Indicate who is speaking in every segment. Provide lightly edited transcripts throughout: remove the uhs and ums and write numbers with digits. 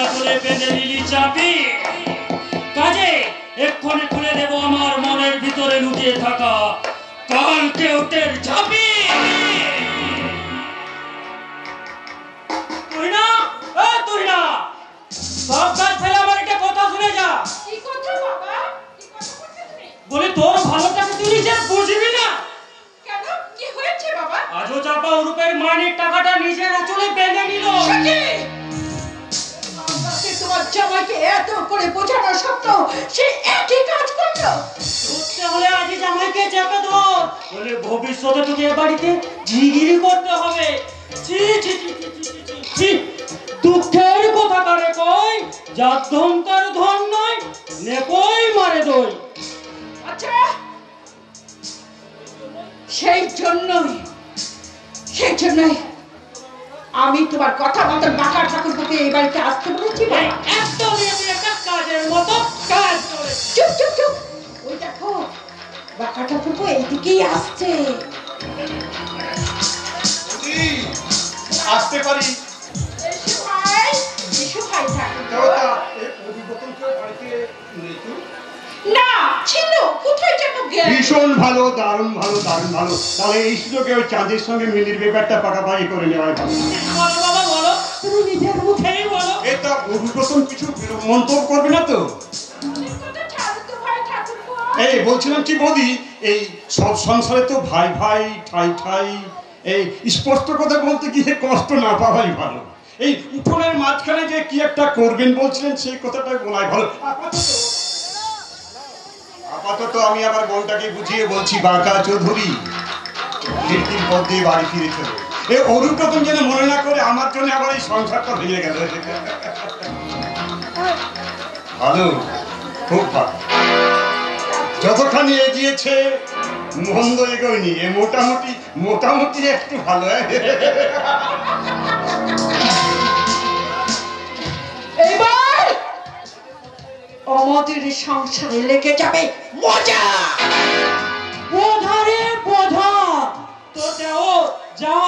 Speaker 1: আসলে বেঁধে নিলি চাপি কাজে এক্ষুনি খুলে দেব আমার মনের ভিতরে লুকিয়ে থাকা কালকে ওটের ঝাঁপি। তুই না তুই না সব কাজ ফেলে আমার একটা কথা শুনে যা।
Speaker 2: কি কথা বাবা? কি কথা বলছো তুমি?
Speaker 1: বলে তোর ভালোটাকে তুই নিজে বুঝবি না?
Speaker 2: কেন কি হয়েছে বাবা?
Speaker 1: আজও চাপা রূপের মানের টাকাটা নিজের আঁচলে বেঁধে নিল।
Speaker 2: তোমার জামাইকে এত করে বোঝানো সত্ত্বেও সে একই কাজ করলো।
Speaker 1: ধরতে হলে আজই জামাইকে চেপে ধর, বলে ভবিষ্যতে তোকে এ বাড়িতে জিগিরি করতে হবে। ছি ছি ছি ছি ছি, দুঃখের কথা কারে কই, যার ধন তার ধন নয়, নে কই মারে দই।
Speaker 2: আচ্ছা সেই জন্যই আমি তোমার কথা মতো বাঁকা ঠাকুরকে এই বাড়িতে আসতে বলেছি।
Speaker 1: একদম একটা কাজের মতো কাজ করে।
Speaker 2: চুপ চুপ চুপ, ওই দেখো বাঁকা ঠাকুর এইদিকেই আসছে।
Speaker 3: আসতে পারি?
Speaker 2: এসো ভাই ঠাকুর। না ছিল, কোথায় যেন গেল।
Speaker 3: ভীষণ ভালো, দারুণ ভালো, দারুণ ভালো। তাহলে এই সুযোগে ওই চাঁদের সঙ্গে মিলির ব্যাপারটা পাকাপাকি করে নেওয়া ভালো।
Speaker 1: বলো বাবা বলো, তুমি নিজের মুখেই বলো।
Speaker 3: এটা অভিপ্রথম কিছু মন্তব্য করবে না তো? এই বলছিলাম কি বৌদি, এই সব সংসারে তো ভাই ভাই ঠাই ঠাই, এই স্পষ্ট কথা বলতে গিয়ে কষ্ট না পাওয়াই ভালো। এই উঠোনের মাঝখানে যে কি একটা করবেন বলছিলেন সেই কথাটা বলাই ভালো। আপাতত আমি আবার বোনটাকে বুঝিয়ে বলছি, বাঁকা চৌধুরী খিড়কির পথ দিয়ে বাড়ি ফিরে চলো। এই অরুপ্রথম যেন মনে না করে আমার জন্য আবার এই সংসারটা ভেঙে গেল। ভালো, খুব ভালো, যতখানি এগিয়েছে মন্দ এগোয়নি, মোটামুটি একটু ভালো।
Speaker 2: এবার আমাদের সংসারে লেগে যাবে মজা।
Speaker 1: বোঝা রে বোঝা, তোর দেও যা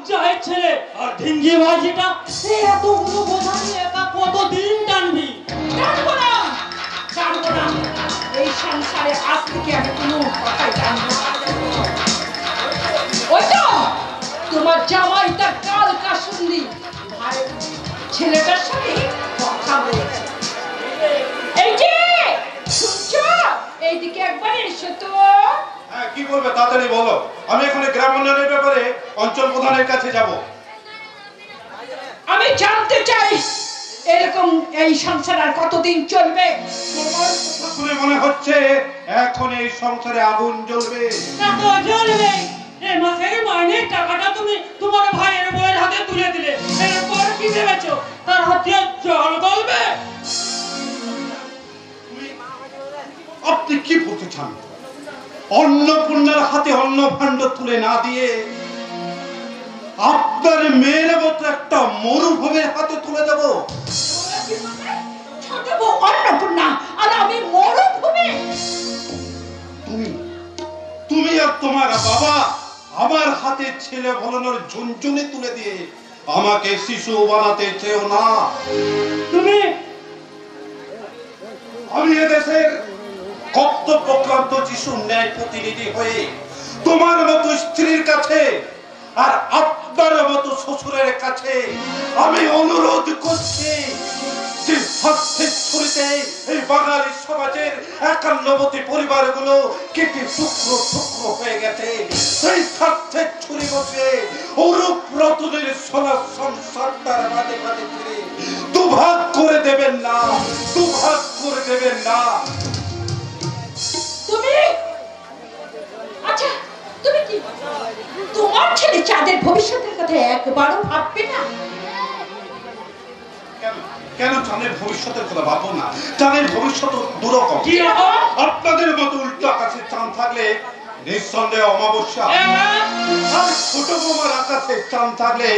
Speaker 1: যায় ছেলে আর ঢিঙ্গি বাজিটা এতগুলো বোঝা নিয়ে একা কতদিন টানবি?
Speaker 2: টানবো না। এই সংসারে আজ থেকে আমি কোনো কথাই টানবো না। ওই তো তোমার জামাই তার কাল কাশুন্দি ভাই ছেলেটার সাথে কথা বলেছে। এই যে শুনছো, এইদিকে একবার এসো তো।
Speaker 4: হ্যাঁ কি বলবে তাড়াতাড়ি বলো, আমি এখানে গ্রাম উন্নয়নের ব্যাপারে অঞ্চল প্রধানের কাছে যাব।
Speaker 2: আমি জানতে চাই এরকম এই সংসার আর কতদিন চলবে?
Speaker 4: তোমার কথা শুনে মনে হচ্ছে এখন এই সংসারে আগুন জ্বলবে।
Speaker 1: না তো জ্বলবে। এই মাসের মাইনের টাকাটা তুমি তোমার ভাইয়ের বউয়ের হাতে তুলে দিলে, এরপর কি ভেবেছো তার হাতে জল গলবে?
Speaker 4: আপনি কি বলতে চান? অন্নপূর্ণার হাতে অন্ন ভাণ্ড তুলে না দিয়ে আপনার মেয়ের মতো একটা মরুভূমির হাতে তুলে দেব?
Speaker 2: ছোট বউ অন্নপূর্ণা আর আমি মরুভূমি।
Speaker 4: তুমি আর তোমার বাবা আমার হাতে ছেলে ভোলানোর ঝুনঝুনি তুলে দিয়ে আমাকে শিশু বানাতে চেও না। আমি এদেশের কর্তব্যক্রান্ত যিশুর ন্যায় প্রতিনিধি হয়ে তোমার মতো স্ত্রীর কাছে আর আপনার মতো শ্বশুরের কাছে আমি অনুরোধ করছি যে স্বার্থের ছুরিতে এই বাঙালি সমাজের 91টি পরিবারগুলো কেটে টুকরো টুকরো হয়ে গেছে। সেই স্বার্থের ছুরি বসে অরূপ রতনের সোনা সংসারটার মাঝে মাঝে ফিরে দুভাগ করে দেবেন না, দুভাগ করে দেবেন না।
Speaker 2: তুমি আচ্ছা তুমি কি তোমার ছেলে চাঁদের ভবিষ্যতের কথা একবারও ভাববে না?
Speaker 4: কেন চাঁদের ভবিষ্যতের কথা ভাবো না? চাঁদের ভবিষ্যৎ দুরকম। আপনাদের মতো উল্টো আকাশে চাঁদ থাকলে নিঃসন্দেহে অমাবস্যা, আর ছোট বৌমার আকাশে চাঁদ থাকলে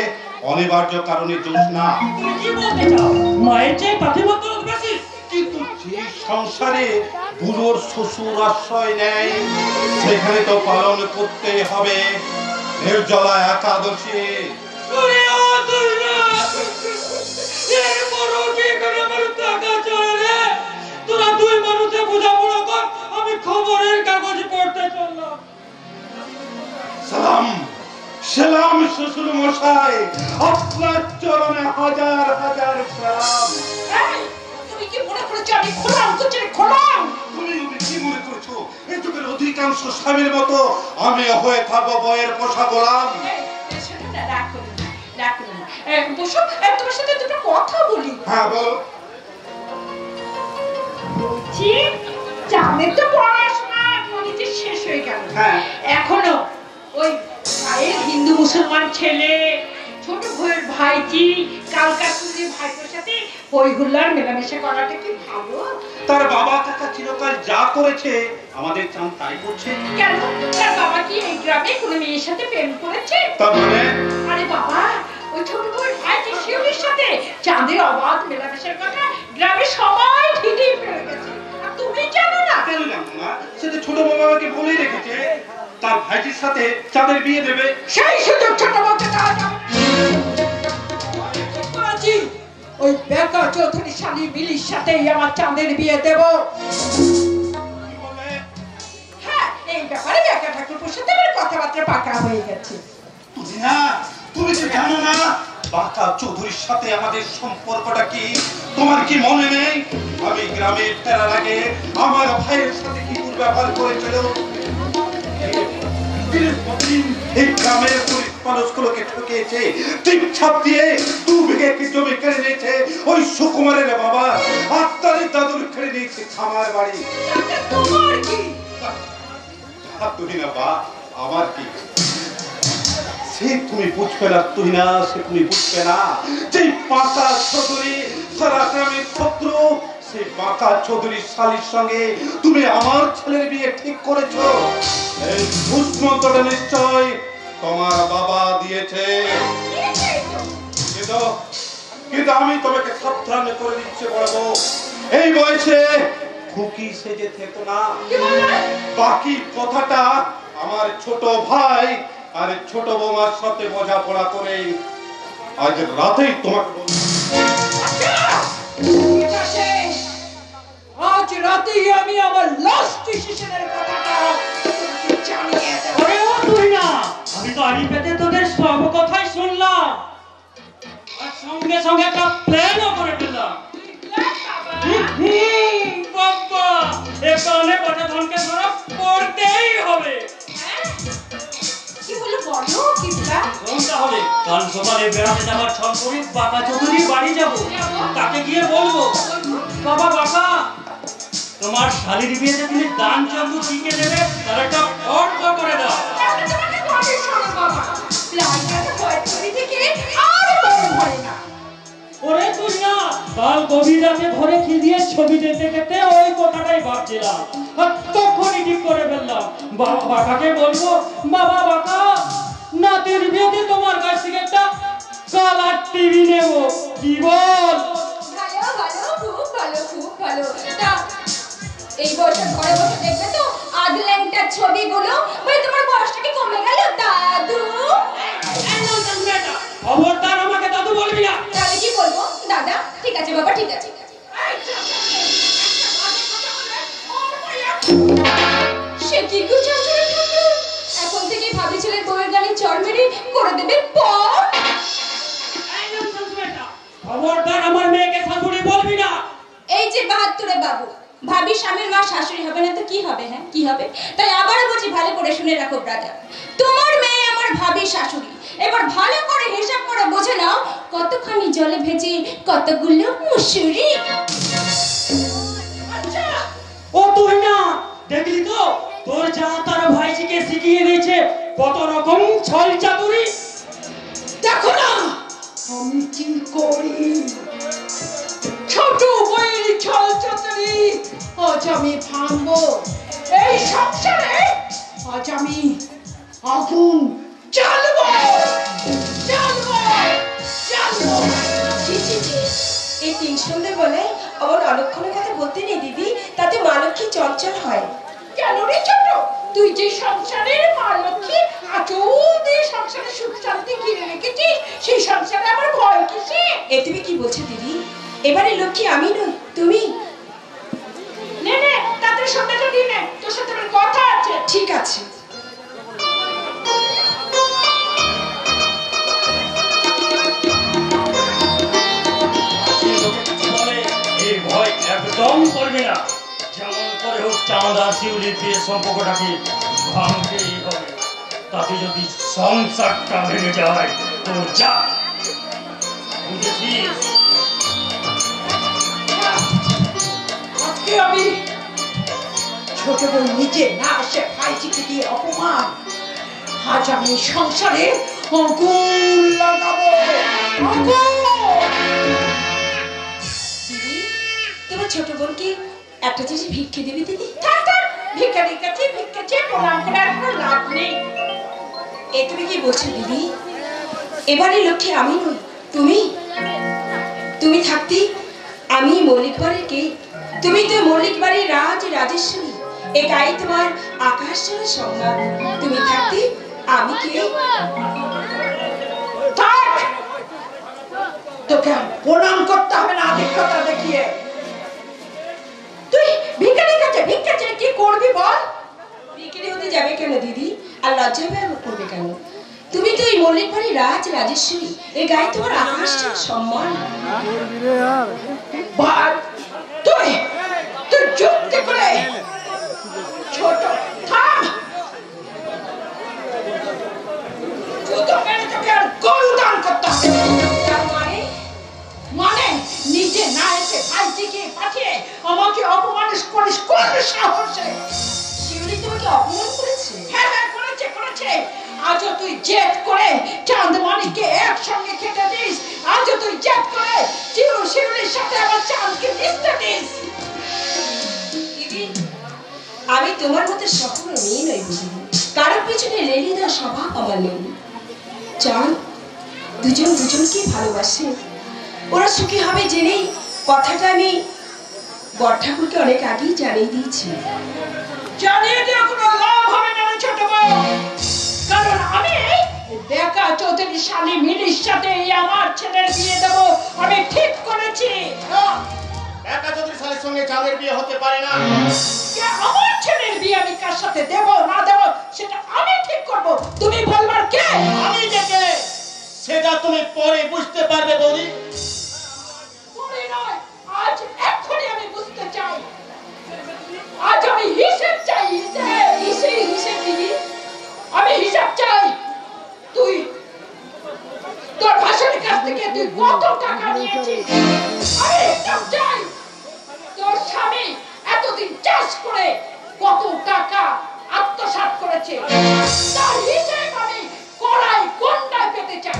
Speaker 4: অনিবার্য কারণে জ্যোৎস্না।
Speaker 1: কি বলতে চাও? মায়ের চেয়ে পাখি মতো বেশি।
Speaker 4: কিন্তু যে সংসারে বুড়োর শ্বশুর আশ্রয় নেয় সেখানে তো পালন করতেই হবে নির্জলা একাদশী।
Speaker 1: এরপরও কি করে
Speaker 4: সেলাম শ্বশুর মশাই, আপনার চরণে হাজার হাজার প্রণাম।
Speaker 2: তুমি কি মনে করছো আমি খোলাম কুচে খোলাম?
Speaker 4: তুমি কি মনে করছো এই যুগের অধিকাংশ স্বামীর মতো আমি হয়ে থাকবো বইয়ের পোষা গোলাম?
Speaker 2: তোমার সাথে দুটো কথা বলি।
Speaker 4: হ্যাঁ বল।
Speaker 2: বলছি চাঁদের তো পড়াশোনা কলেজে শেষ হয়ে গেল, এখনো ওই ভাইয়ের হিন্দু মুসলমান ছেলে ছোট ভাইয়ের ভাইজি কালকাতুলির ভাইদের সাথে হই হুল্লার মেলামেশা করাটা কি ভালো?
Speaker 4: তার বাবা কাকা চিরকাল যা করেছে আমাদের চাঁদ তাই করছে।
Speaker 2: কেন তার বাবা কি এই গ্রামে কোনো মেয়ের সাথে প্রেম করেছে?
Speaker 4: তার মানে?
Speaker 2: আরে বাবা ওই ছোট ভাইয়ের ভাইজি শিউলির সাথে চাঁদের অবাধ মেলামেশার কথা গ্রামে সবাই ঠিকই পেয়ে গেছে, আর তুমি জানো না?
Speaker 4: কেন জানো না? সেটা ছোট বাবা আমাকে বলেই রেখেছে তার ভাইজির সাথে চাঁদের বিয়ে দেবে।
Speaker 2: সেই সুযোগ ছোট বলতে দেওয়া যাবে না। ওই বেকার চৌধুরী শালী মিলির সাথেই আমার চাঁদের বিয়ে দেব। হ্যাঁ এই ব্যাপারে বেকার ঠাকুরপুর সাথে আমার কথাবার্তা পাকা হয়ে গেছে।
Speaker 4: তুমি কি জানো না বাঁকা চৌধুরীর সাথে আমাদের সম্পর্কটা কি? তোমার কি মনে নেই আমি গ্রামে ফেরার আগে আমার ভাইয়ের সাথে কি দুর্ব্যবহার করেছিল? এই গ্রামের পুলিশ মানুষগুলোকে ঠকিয়েছে, টিপছাপ দিয়ে 2 বিঘে জমি কেড়ে নিয়েছে ওই সুকুমারের বাবা, আর তার দাদুর কেড়ে নিয়েছে খামার বাড়ি।
Speaker 2: তোমার কি?
Speaker 4: তুই না বা আমার কি? সে তুমি বুঝবে না, তুই না সে তুমি বুঝবে না। যেই বাঁকা চৌধুরী সারা গ্রামের শত্রু, সেই বাঁকা চৌধুরীর শালীর সঙ্গে তুমি আমার ছেলের বিয়ে ঠিক করেছো। এই ঘুষমন্তটা নিশ্চয় তোমার বাবা দিয়েছে। কিন্তু আমি তোমাকে সাবধান করে দিচ্ছি বলবো, এই বয়সে খুকি সেজে থেকো না। বাকি কথাটা আমার ছোট ভাই আর ছোট বৌমার সাথে বোঝাপড়া করে আজ রাতেই তোমাকে
Speaker 2: আজ রাতেই আমি আমার লাস্ট ডিসিশনের কথাটা জানিয়ে দেব।
Speaker 1: আরে ও তুই না, আমি তো আড়ি পেতে তোদের সব কথাই শুনলাম আর সঙ্গে সঙ্গে একটা প্ল্যানও করে ফেললাম। বাবা এ কারণে কথা ধনকে ধরা পড়তেই হবে।
Speaker 2: কি হলো বলো কিবলা?
Speaker 1: শুনতে হবে কাল সকালে বেড়াতে যাওয়ার ছল করে বাঁকা চৌধুরীর বাড়ি যাব, তাকে গিয়ে বলবো বাবা বাবা তোমার শালীর বিয়েতে তুমি দান চন্দু টিকে দেবে তার একটা অর্থ করে দাও।
Speaker 2: তোমাকে কথা শোনো বাবা, লাইটাকে ভয় করে থেকে আর মন ভরে না।
Speaker 1: ওরে তুই না, কাল গভীর রাতে ঘরে কি দিয়ে ছবি দেখতে দেখতে ওই কথাটাই ভাবছিলাম আর তখনই ঠিক করে ফেললাম বাবা বাবাকে বলবো বাবা বাবা নাতির বিয়েতে তোমার কাছ থেকে একটা কালার টিভি নেব, কি বল?
Speaker 5: ভালো ভালো খুব ভালো খুব ভালো। তা এই বছর ঘরে বসে দেখবে তো আদলেনটার ছবিগুলো, ভাই তোমার বয়সটা কি কমে গেল দাদু?
Speaker 1: খবরদার আমাকে দাদু বলবি না।
Speaker 5: তাহলে কি বলবো দাদা? ঠিক আছে বাবা ঠিক আছে। সে কি গো শাশুড়ি ঠাকুর, এখন থেকে ভাবছিলেন বউয়ের গানে চড় মেরে করে দেবে পর।
Speaker 1: খবরদার আমার মেয়েকে শাশুড়ি বলবি না।
Speaker 5: এই যে 72 বাবু, ভাবি স্বামীর মা শাশুড়ি হবে না তো কি হবে? হ্যাঁ কি হবে? তাই আবারও বলছি ভালো করে শুনে রাখো ব্রাদার, তোমার মেয়ে আমার ভাবি শাশুড়ি। এবার ভালো করে হিসাব করে বুঝে নাও কতখানি জলে ভেজে কতগুলো মুসুরি।
Speaker 1: ও তুই না, দেখলি তো তোর যা তার ভাইজিকে শিখিয়ে দিয়েছে কত রকম ছল চাতুরি।
Speaker 2: দেখো না আমি কি করি, ছোট বইয়ের ছল চাতুরি আজ আমি ভাঙবো। এই সংসারে আজ আমি আগুন জ্বালবো জ্বালবো জ্বালবো।
Speaker 6: এই 3 সন্ধে বলে আমার অলক্ষণের কথা বলতে নেই দিদি, তাতে মা লক্ষ্মী চঞ্চল হয়।
Speaker 2: কেন রে ছোট, তুই যে সংসারের মা লক্ষ্মী আচৌদি সংসারে সুখ শান্তি ঘিরে রেখেছিস, সেই সংসারে আমার ভয় কিসে?
Speaker 6: এ তুমি কি বলছো দিদি? এবারে লক্ষ্মী আমি নই তুমি।
Speaker 2: নে নে তাদের সন্ধ্যাটা দিয়ে নে, তোর সাথে আমার কথা আছে।
Speaker 6: ঠিক আছে।
Speaker 1: চাঁদ আর শিউলির বিয়ের সম্পর্কটাকে ভাঙতেই হবে। তাতে যদি সংসারটা ভেঙে যায় তোর যা, বুঝেছিস?
Speaker 2: আজকে আমি ছোট বোন নিচে না আসে ভাইজিকে দিয়ে অপমান, আজ আমি সংসারে আগুন লাগাবো।
Speaker 6: দিদি, তোমার ছোট বোনকে একটা জিনিস ভিক্ষে দেবে দিদি?
Speaker 2: ভিখারির কাছে ভিক্ষা চেয়ে প্রণাম করে আর কোনো লাভ নেই।
Speaker 6: এ তুমি কি বলছো দিদি? এবারে লক্ষ্যে আমি নই, তুমি। তুমি থাকতে আমি মল্লিক বাড়ির কে? তুমি তো মল্লিক বাড়ির রাজেশ্বরী। এ গায়ে তোমার আকাশ জোড়া সম্মান। তুমি থাকতে আমি কে?
Speaker 2: থাক, তোকে প্রণাম করতে হবে না আধিক্যতা দেখিয়ে। তুই ভিখারির কাছে ভিক্ষা চেয়ে কি করবি বল?
Speaker 6: বিক্রি হতে যাবে কেন দিদি? আর লজ্জা করবে কেন? তুমি তো এই মল্লিক বাড়ির রাজেশ্বরী। এ গায়ে তোমার আকাশ জোড়া সম্মান।
Speaker 2: তুই তুই যুক্তি করে ছোট থাম। তোকে আর গরু দান করতে হবে। মানে নিজে না এসে ভাইজিকে পাঠিয়ে আমাকে অপমান করিস কোন সাহসে?
Speaker 6: শিউলি তোমাকে অপমান করেছে?
Speaker 2: হ্যাঁ করেছে। আজও তুই জেদ করে চাঁদমানিকে একসঙ্গে খেতে দিস। আজও তুই জেদ করে শিউলির সাথে আমার চাঁদকে মিশতে দিস।
Speaker 6: দিদি, আমি তোমার মতো সফল মেয়ে নই দিদি। কারোর পিছনে লেলি দেওয়ার স্বভাব আমার নেই। চাঁদ দুজন দুজনকে ভালোবাসে। ওরা সুখী হবে জেনেই কথাটা আমি বড় ঠাকুরকে অনেক আগেই জানিয়ে দিয়েছি।
Speaker 2: জানিয়ে দিয়ে কোনো লাভ হবে না ছোট বউ, কারণ আমি দেখা চৌধুরী শালী মিলির সাথে আমার ছেলের বিয়ে দেবো আমি ঠিক করেছি।
Speaker 7: দেখা চৌধুরী শালীর সঙ্গে চাঁদের বিয়ে হতে পারে না।
Speaker 2: আমার ছেলের বিয়ে আমি কার সাথে দেবো না দেবো সেটা আমি ঠিক করব। তুমি বলবার কে?
Speaker 7: আমি দেখে সেটা তুমি পরে বুঝতে পারবে বৌদি।
Speaker 2: পরে নয়, আজ এক্ষুনি আমি বুঝতে চাই। আজ আমি হিসেব চাই।
Speaker 6: হিসেব দিদি?
Speaker 2: আমি হিসাব চাই। তুই তোর ভাষণের কাছ থেকে তুই কত টাকা নিয়েছিস? আমি হিসাব চাই। তোর স্বামী এতদিন চাষ করে কত টাকা আত্মসাৎ করেছে, তার হিসেব আমি কড়াই কোনটায় পেতে চাই।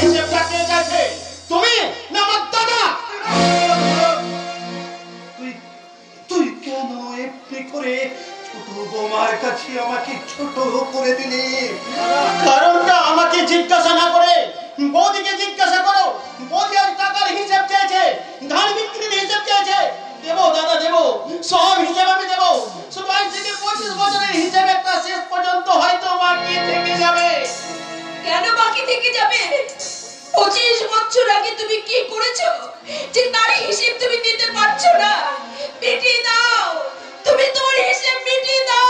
Speaker 7: হিসেবটা কে চাইছে, তুমি না আমার দাদা?
Speaker 4: তুই কেন এমনি করে ছোট বৌমার কাছে আমাকে ছোট করে দিলি?
Speaker 7: কারণটা আমাকে জিজ্ঞাসা না করে বৌদিকে জিজ্ঞাসা করো। বৌদি আজ টাকার হিসাব চেয়েছে, ধান বিক্রির হিসাব চেয়েছে। দেবো দাদা দেবো, সব হিসাব আমি দেবো। শুধু আজ থেকে 25 বছরের হিসাব একটা শেষ পর্যন্ত হয়তো বাকি থেকে যাবে।
Speaker 6: কেন বাকি থেকে যাবে? 25 বছর আগে তুমি কি করেছো যে তার হিসেব তুমি দিতে পারছো না? মিটিয়ে দাও, তুমি তোমার হিসেব মিটিয়ে দাও।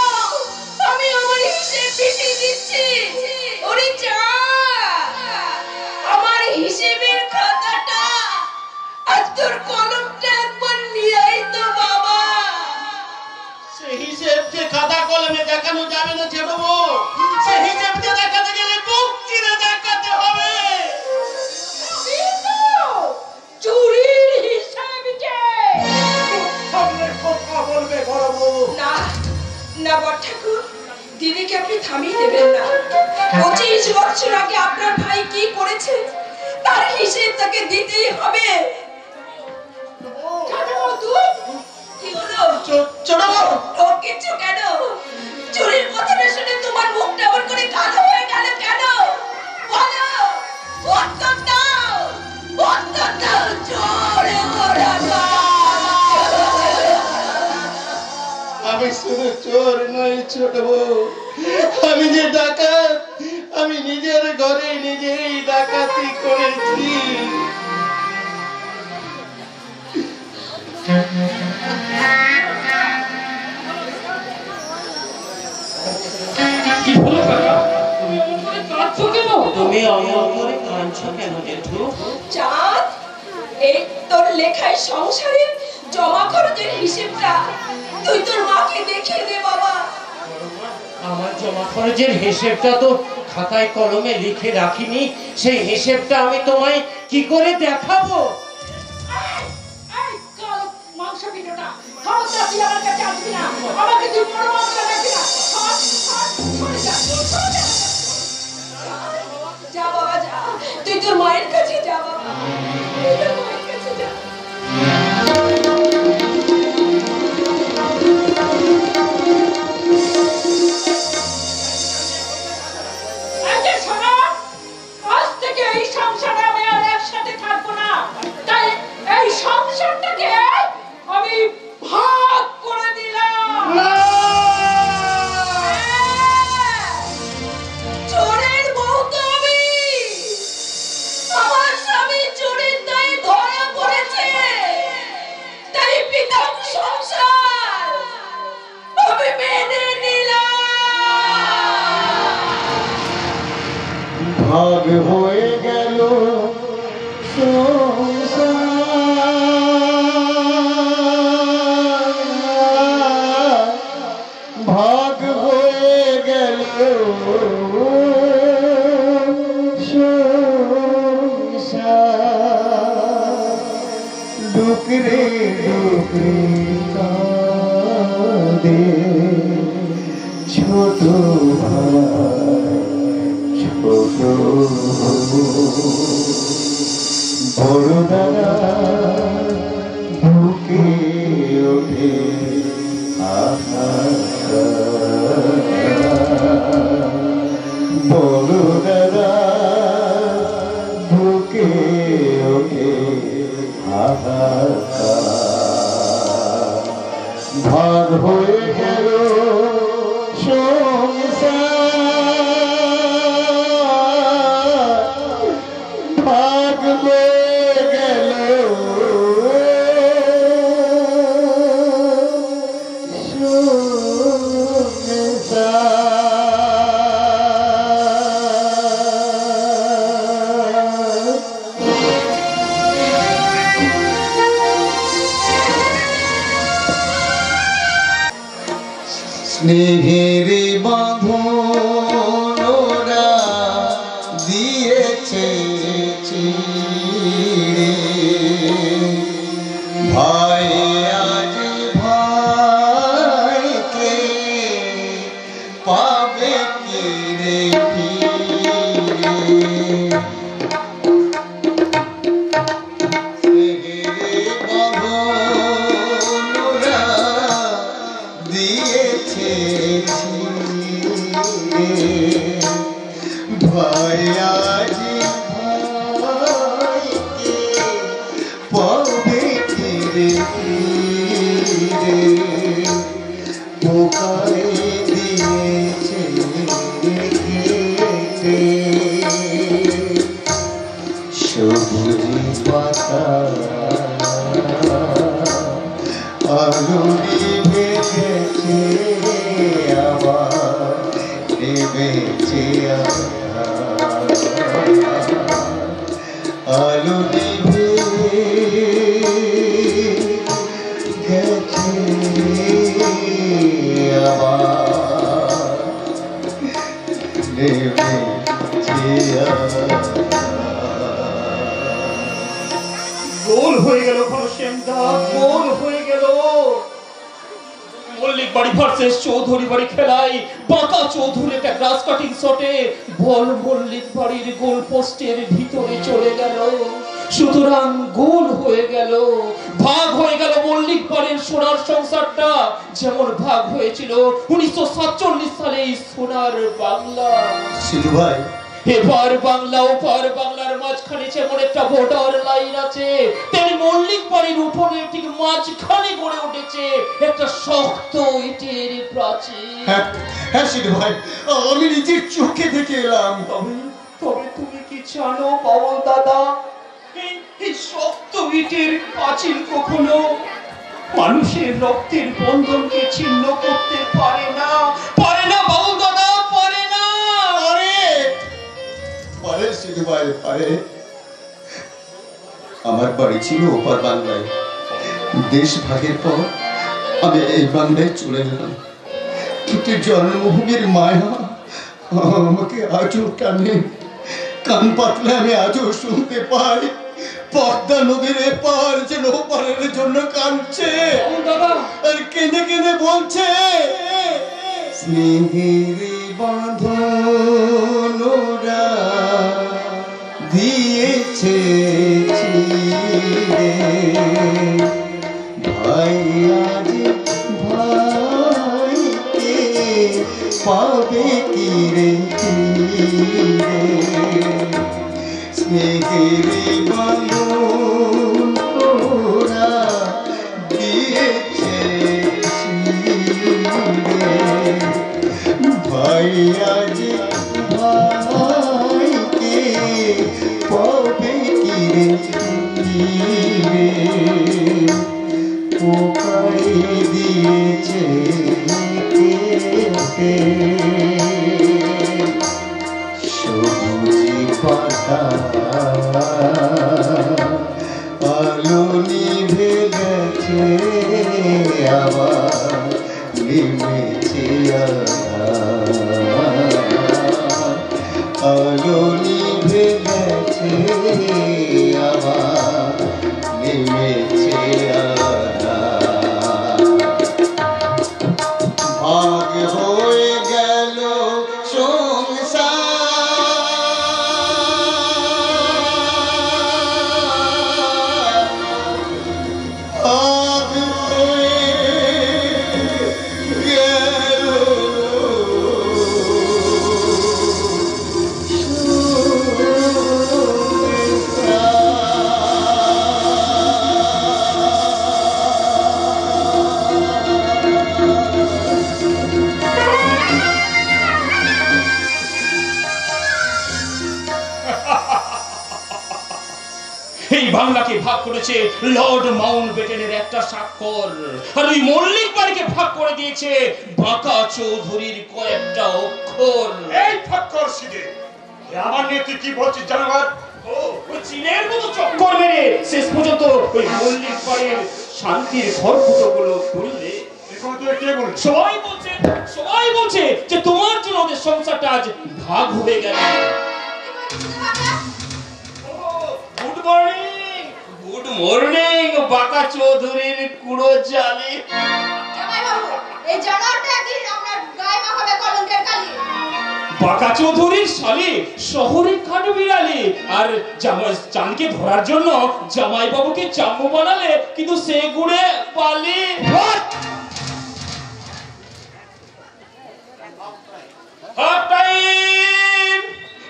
Speaker 6: আমি আমার হিসেব মিটিয়ে দিচ্ছি। ওরে যা, আমার হিসেবের খাতাটা আর তোর কলমটা একবার নিয়ে আয় তো বাবা।
Speaker 7: সেই হিসেব যে খাতা কলমে দেখানো যাবে না ছোট বউ, সেই হিসেব যে দেখাতে গেলে বুক চিরে দেখাতে হবে।
Speaker 2: চুরির হিসাব যে
Speaker 4: সামনে কথা বলবে বড় বউ।
Speaker 6: না না বড় ঠাকুর, দিদিকে আপনি থামিয়ে দেবেন না। 25 বছর আগে আপনার ভাই কি করেছে তার হিসেব তাকে দিতেই হবে। কি হলো?
Speaker 7: ছোট বউ,
Speaker 6: ও কিছু কেন? চুরির কথাটা শুনে তোমার মুখটা এমন করে কালো হয়ে গেল কেন? বলো, উত্তর দাও, উত্তর দাও, জোরে করে দাও।
Speaker 7: আমি শুধু চোর নই ছোট বউ, আমি যে ডাকাত, আমি নিজের ঘরে নিজেই ডাকাতি করেছি।
Speaker 1: কি হলো কাকা? তুমি অমন করে কাঁদছো কেন? তুমি অমন করে কাঁদছো কেন জেঠু?
Speaker 6: চাঁদ, এই তোর লেখায় সংসারের জমা খরচের হিসেবটা তুই তোর মাকে দেখিয়ে দে বাবা।
Speaker 1: আমার জমা খরচের হিসেবটা তো খাতায় কলমে লিখে রাখিনি, সেই হিসেবটা আমি তোমায় কি করে দেখাবো?
Speaker 2: এই কাল মাংস ভিডিওটা খবরদার তুই আমার কাছে আসবি না, আমাকে তুই বড় মাংস রাখবি না। সরে যা, সরে যা।
Speaker 6: যা বাবা যা, তুই তোর মায়ের কাছে যা বাবা, তুই তোর মায়ের কাছে যা।
Speaker 2: এই যে শোনো, আজ থেকে এই সংসারে আমি আর একসাথে থাকবো না, তাই এই সংসারটাকে আমি ভাগ করে দিলাম।
Speaker 6: চোরের বউ তো আমি, আমার স্বামী চোরের দায়ে ধরা পড়েছে, তাই পৃথক সংসার আমি মেনে নিলাম।
Speaker 7: ভাগ হয়ে গেল ভাগ হয়ে গেল ডুকরে ডুকরে কাঁদে ছোট ভাই, ছোট বড় দাদা বুকে ওঠে বড় দাদা বুকে ওঠে ভাগ হয়ে গেল সংসার, ভাগ হয়ে গেল স্নেহের বাঁধন ওরা দিয়েছে চিড়ে, ভাই আজ ভাইকে পাবে কি রে ফিরে। স্নেহের বাঁধন ওরা দিয়েছে ভাই আজ ভাইকে পাবে ফিরে ফিরে, পোকায় দিয়েছে কেটে সবুজ পাতা আলো নিভে গেছে আবার নেমেছে আলো নিভে গেছে আবার নেমেছে
Speaker 3: গোল হয়ে গেল ঘনশ্যামদা, গোল হয়ে গেল। মল্লিক বাড়ি ভার্সেস চৌধুরী বাড়ি খেলায় বাঁকা চৌধুরী একটা গ্রাস কাটিং শটে বল মল্লিক বাড়ির গোল পোস্টের ভিতরে চলে গেল। সুতরাং গোল হয়ে গেল, ভাগ হয়ে গেল মল্লিক বাড়ির সোনার সংসারটা, যেমন ভাগ হয়েছিল 1947 সালে সোনার বাংলা।
Speaker 7: সিধু ভাই,
Speaker 3: এবার বাংলা ওপার বাংলার মাঝখানে যেমন একটা বর্ডার লাইন আছে, তেমনি মল্লিক বাড়ির উঠোনে ঠিক মাঝখানে গড়ে উঠেছে একটা শক্ত ইটের প্রাচীর।
Speaker 7: হ্যাঁ সিধু ভাই, আমি নিজের চোখে দেখে এলাম।
Speaker 3: তবে তুমি কি জানো বাউল দাদা, এই শক্ত ইটের প্রাচীর কখনো মানুষের রক্তের বন্ধনকে ছিন্ন করতে পারে না, পারে না বাউল দাদা, পারে না।
Speaker 7: পারে সিধু ভাই, পারে। আমার বাড়ি ছিল ওপার বাংলায়। দেশ ভাগের পর আমি এই বাংলায় চলে গেলাম, কিন্তু জন্মভূমির মায়া আমাকে আজও টানে। কান পাতলে আমি আজও শুনতে পাই পদ্মা নদীর এপার যেন ওপারের জন্য কাঁদছে আর কেঁদে কেঁদে বলছে, স্নেহের বাঁধন দিয়েছে চিরে, ভাই আজ ভাইকে পাবে কি রে ফিরে, স্নেহের বাঁধন দিয়েছে চিরে, ভাই আজ ভাইকে পাবে কি রে ফিরে, পোকাই দিয়েছে সবুজ পাতা আলো নিভে গেছে আবার নেমেছে আলো নিভে গেছে আবার নেমেছে ভাগ হয়ে গেল সংসার, ভাগ হয়ে গেল
Speaker 1: এই বাংলাকে ভাগ করেছে লর্ড মাউন্টব্যাটেনের একটা স্বাক্ষর, আর ওই মল্লিক বাড়িকে ভাগ করে দিয়েছে বাঁকা চৌধুরীর কয়েকটা অক্ষর।
Speaker 3: এই ফক্কর সিদে, আমার নিয়ে তুই কি বলছিস জানোয়ার?
Speaker 1: ওই চীনের মতো চক্কর মেরে শেষ পর্যন্ত ওই মল্লিক বাড়ির শান্তির ঘরফুটোগুলো তুললে। সবাই বলছে যে তোমার জন্য ওদের সংসারটা আজ ভাগ হয়ে গেল। গুড মর্নিং, গুড মর্নিং বাঁকা চৌধুরীর কুড়ো জালি।
Speaker 5: এই জানোয়ারটা একদিন আপনার গায়ে মাখাবে কলঙ্কের কালি।
Speaker 1: বাঁকা চৌধুরীর শালি শহরে খাটো বিড়ালি, আর জামাই চাঁদকে ধরার জন্য জামাই বাবুকে চাম্মু বানালে, কিন্তু সে গুড়ে পালি।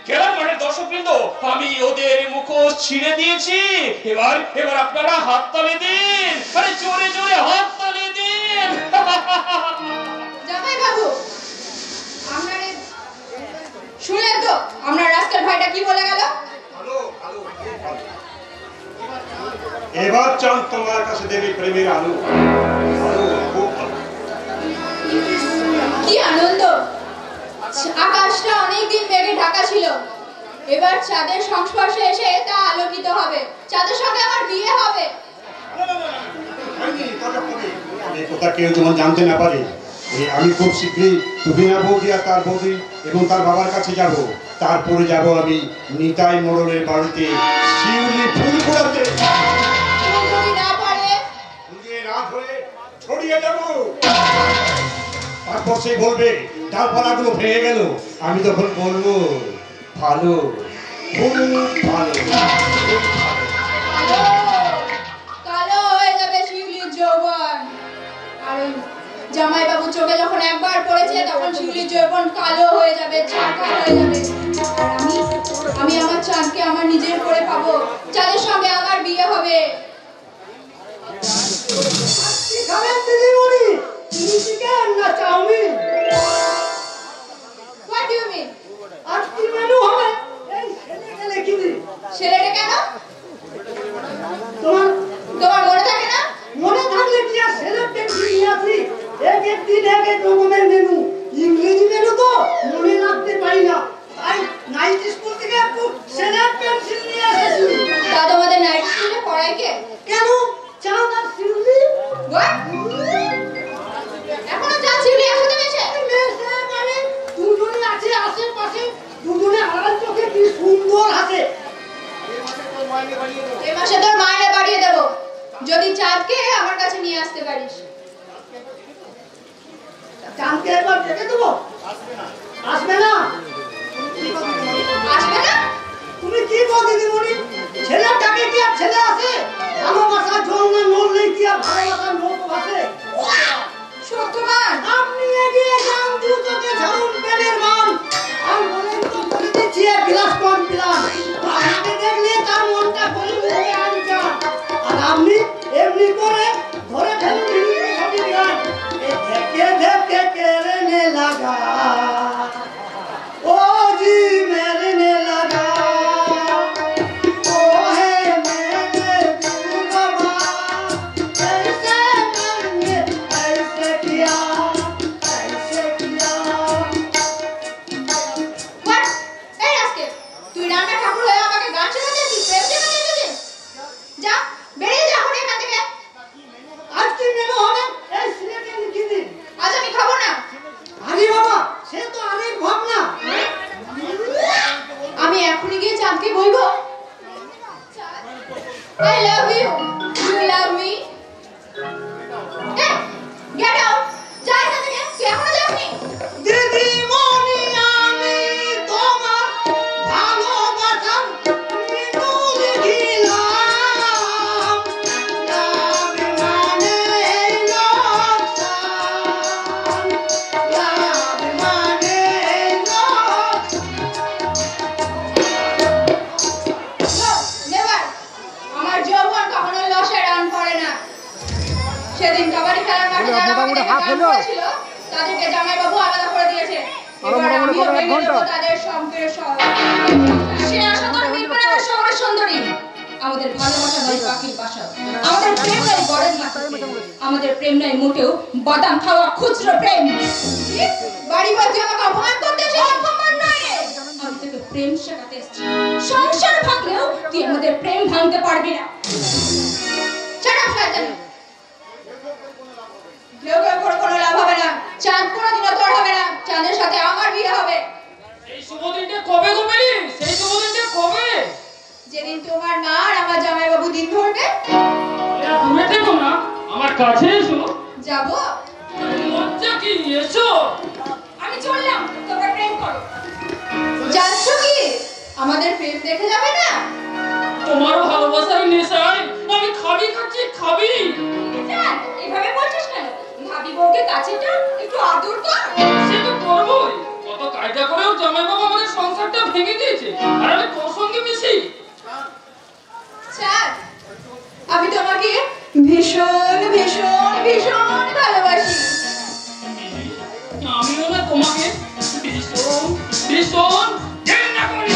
Speaker 1: খেলার মাঠে দর্শকবৃন্দ, আমি ওদের মুখোশ ছিঁড়ে দিয়েছি। এবার আপনারা হাত তালি দিন, আরে জোরে জোরে হাত তালি দিন।
Speaker 5: জামাই বাবু, শুনলেন তো আপনার রাস্তার ভাইটা কি বলে গেল?
Speaker 3: এবার চাঁদ তোমার কাছে দেবে প্রেমের আলো।
Speaker 5: কি আনন্দ! আকাশটা অনেকদিন মেঘে ঢাকা ছিল, এবার চাঁদের সংস্পর্শে এসে তা আলোকিত হবে। চাঁদের সঙ্গে আমার বিয়ে হবে।
Speaker 3: কথা কেউ যেমন জানতে না পারে। আমি খুব শীঘ্রই তুহিনা বৌদি আর তার বৌদি এবং তার বাবার কাছে যাব। তারপরে যাব আমি নিতাই মোড়লের বাড়িতে শিউলি ফুল ফোড়াতে।
Speaker 5: যদি না পারে
Speaker 3: না ধরে ছড়িয়ে যাব। তারপর সে বলবে ডালপালাগুলো ভেঙে গেল। আমি তখন বলবো ভালো, খুব ভালো।
Speaker 5: কালো হয়ে যাবে শিউলির যৌবন। আর জামাই বাবু চোখে যখন একবার পড়েছে, তখন শিউলির যৌবন কালো হয়ে যাবে, ছাকা হয়ে যাবে। আর আমি আমার চাঁদকে আমার নিজের করে পাবো। চাঁদের সঙ্গে আমার বিয়ে হবে। What do you mean? ছেলেটা কেন? তোমার মনে থাকে না?
Speaker 8: মনে থাকলে কি আর সেলের পেন্সিল নিয়ে আসি? এক এক দিন এক এক রকমের মেনু। ইংরেজি মেনু তো মনে রাখতে পারি না, তাই নাইট স্কুল থেকে একটু সেলের পেন্সিল নিয়ে এসেছি।
Speaker 5: তা তোমাদের নাইট স্কুলে পড়ায় কে?
Speaker 8: কেন? চাঁদ আর শিউলি?
Speaker 5: What? এই মাসে তোর মায়েরা বাড়িয়ে দেবো যদি চাঁদকে আমার কাছে নিয়ে আসতে পারিস।
Speaker 8: চাঁদকে একবার ডেকে দেবো। আসবে না?
Speaker 5: আসবে না?
Speaker 8: তুমি কি বল দিদিমণি? ছেলেটাকে কি আর ছেলে আছে? ভালোবাসার জন্য নড়লেই কি আর ভালোবাসার নৌকো আছে?
Speaker 5: সত্যবান
Speaker 8: আপনি এগিয়ে যান, দুটোকে ছাড়ুন পেলের মান। আর বলেন তো করে দিচ্ছি এক গ্লাস কম পিলান। আপনাকে দেখলে তার মনটা করে উঠবে আনচান। আর আপনি এমনি করে ধরে ফেলুন হিন্দি ছবির গান। এ দেখে দেখে কেড়ে লাগা ओ जी मेरे लगा ओ है मेरे दिल बाबा ऐसे मैंने ऐसे किया
Speaker 5: হোয়াট? এই আজকে তুই রান্না ঠাকুর হয়ে আমাকে গান শেখাতে আসিস, প্রেম শেখাতে এসেছিস? যা বেরিয়ে যা এখন এখান থেকে।
Speaker 8: आज की मेनू হবে এই সিলেটে লিখে দিন।
Speaker 5: আজ আমি খাবো না।
Speaker 8: আরে বাবা সে তো অনেক ভাবনা।
Speaker 5: আমি এখনই গিয়ে চাঁদকে বলবো I love you. You love me. Hey, get out. যা এখান থেকে। তুই এখনো যাসনি?
Speaker 8: দিদিমণি আমি তোমার ভালোবাসার মৃত্যু লিখিলাম যাবে মানে লোকসান যাবে মানে
Speaker 5: No, never. আমার যৌবন কখনো লসে রান করে না। সেদিন কাবাডি খেলার মাঠে যারা আমাকে গান করেছিল, তাদেরকে জামাইবাবু আলাদা করে দিয়েছে। এবার আমিও ভেঙে দেবো তাদের শঙ্কের স্বর। সে আশা করে মিরপুরের শহরের সুন্দরী। আমাদের ভালোবাসা নয় পাখির বাসা, আমাদের প্রেম নয় গড়ের মাটি, আমাদের প্রেম নয় মোটেও বাদাম খাওয়া খুচরো প্রেম। কি? বাড়ি বাড়ি তুই আমাকে অপমান করতে এসেছিস? অপমান নয় রে। আমি তোকে প্রেম শেখাতে এসেছি। সংসার ভাঙলেও তুই আমাদের প্রেম ভাঙতে পারবি না। Shut up, শয়তানি। কেউ কেউ করে কোনো লাভ হবে না। চাঁদ কোনোদিনও তোর হবে না। চাঁদের সাথে আমার বিয়ে হবে।
Speaker 1: এই শুভ দিনটা কবে গো মেলি? সেই শুভ দিনটা কবে?
Speaker 5: যেদিন তোমার মা আর আমার জামাইবাবু দিন ধরবে।
Speaker 1: এরা দূরে থেকো না, আমার কাছে এসো।
Speaker 5: যাবো?
Speaker 1: লজ্জা কি? এসো।
Speaker 5: আমি চললাম, তোমরা প্রেম করো। যাচ্ছ কি? আমাদের প্রেম দেখে যাবে না?
Speaker 1: তোমার ভালোবাসার নেশায় আমি খাবি খাচ্ছি, খাবি।
Speaker 5: চাঁদ, এভাবে বলছিস কেন? ভাবি বউকে কাছে টান, একটু আদর কর।
Speaker 1: সে তো করবোই। কত কায়দা করেও জামাইবাবু আমাদের সংসারটা ভেঙে দিয়েছে, আর আমি তোর সঙ্গে মিশি।
Speaker 5: চাঁদ, আমি তোমাকে ভীষণ ভীষণ ভীষণ ভালোবাসি।
Speaker 1: আমিও না তোমাকে ভীষণ ভীষণ ঘৃণা করি।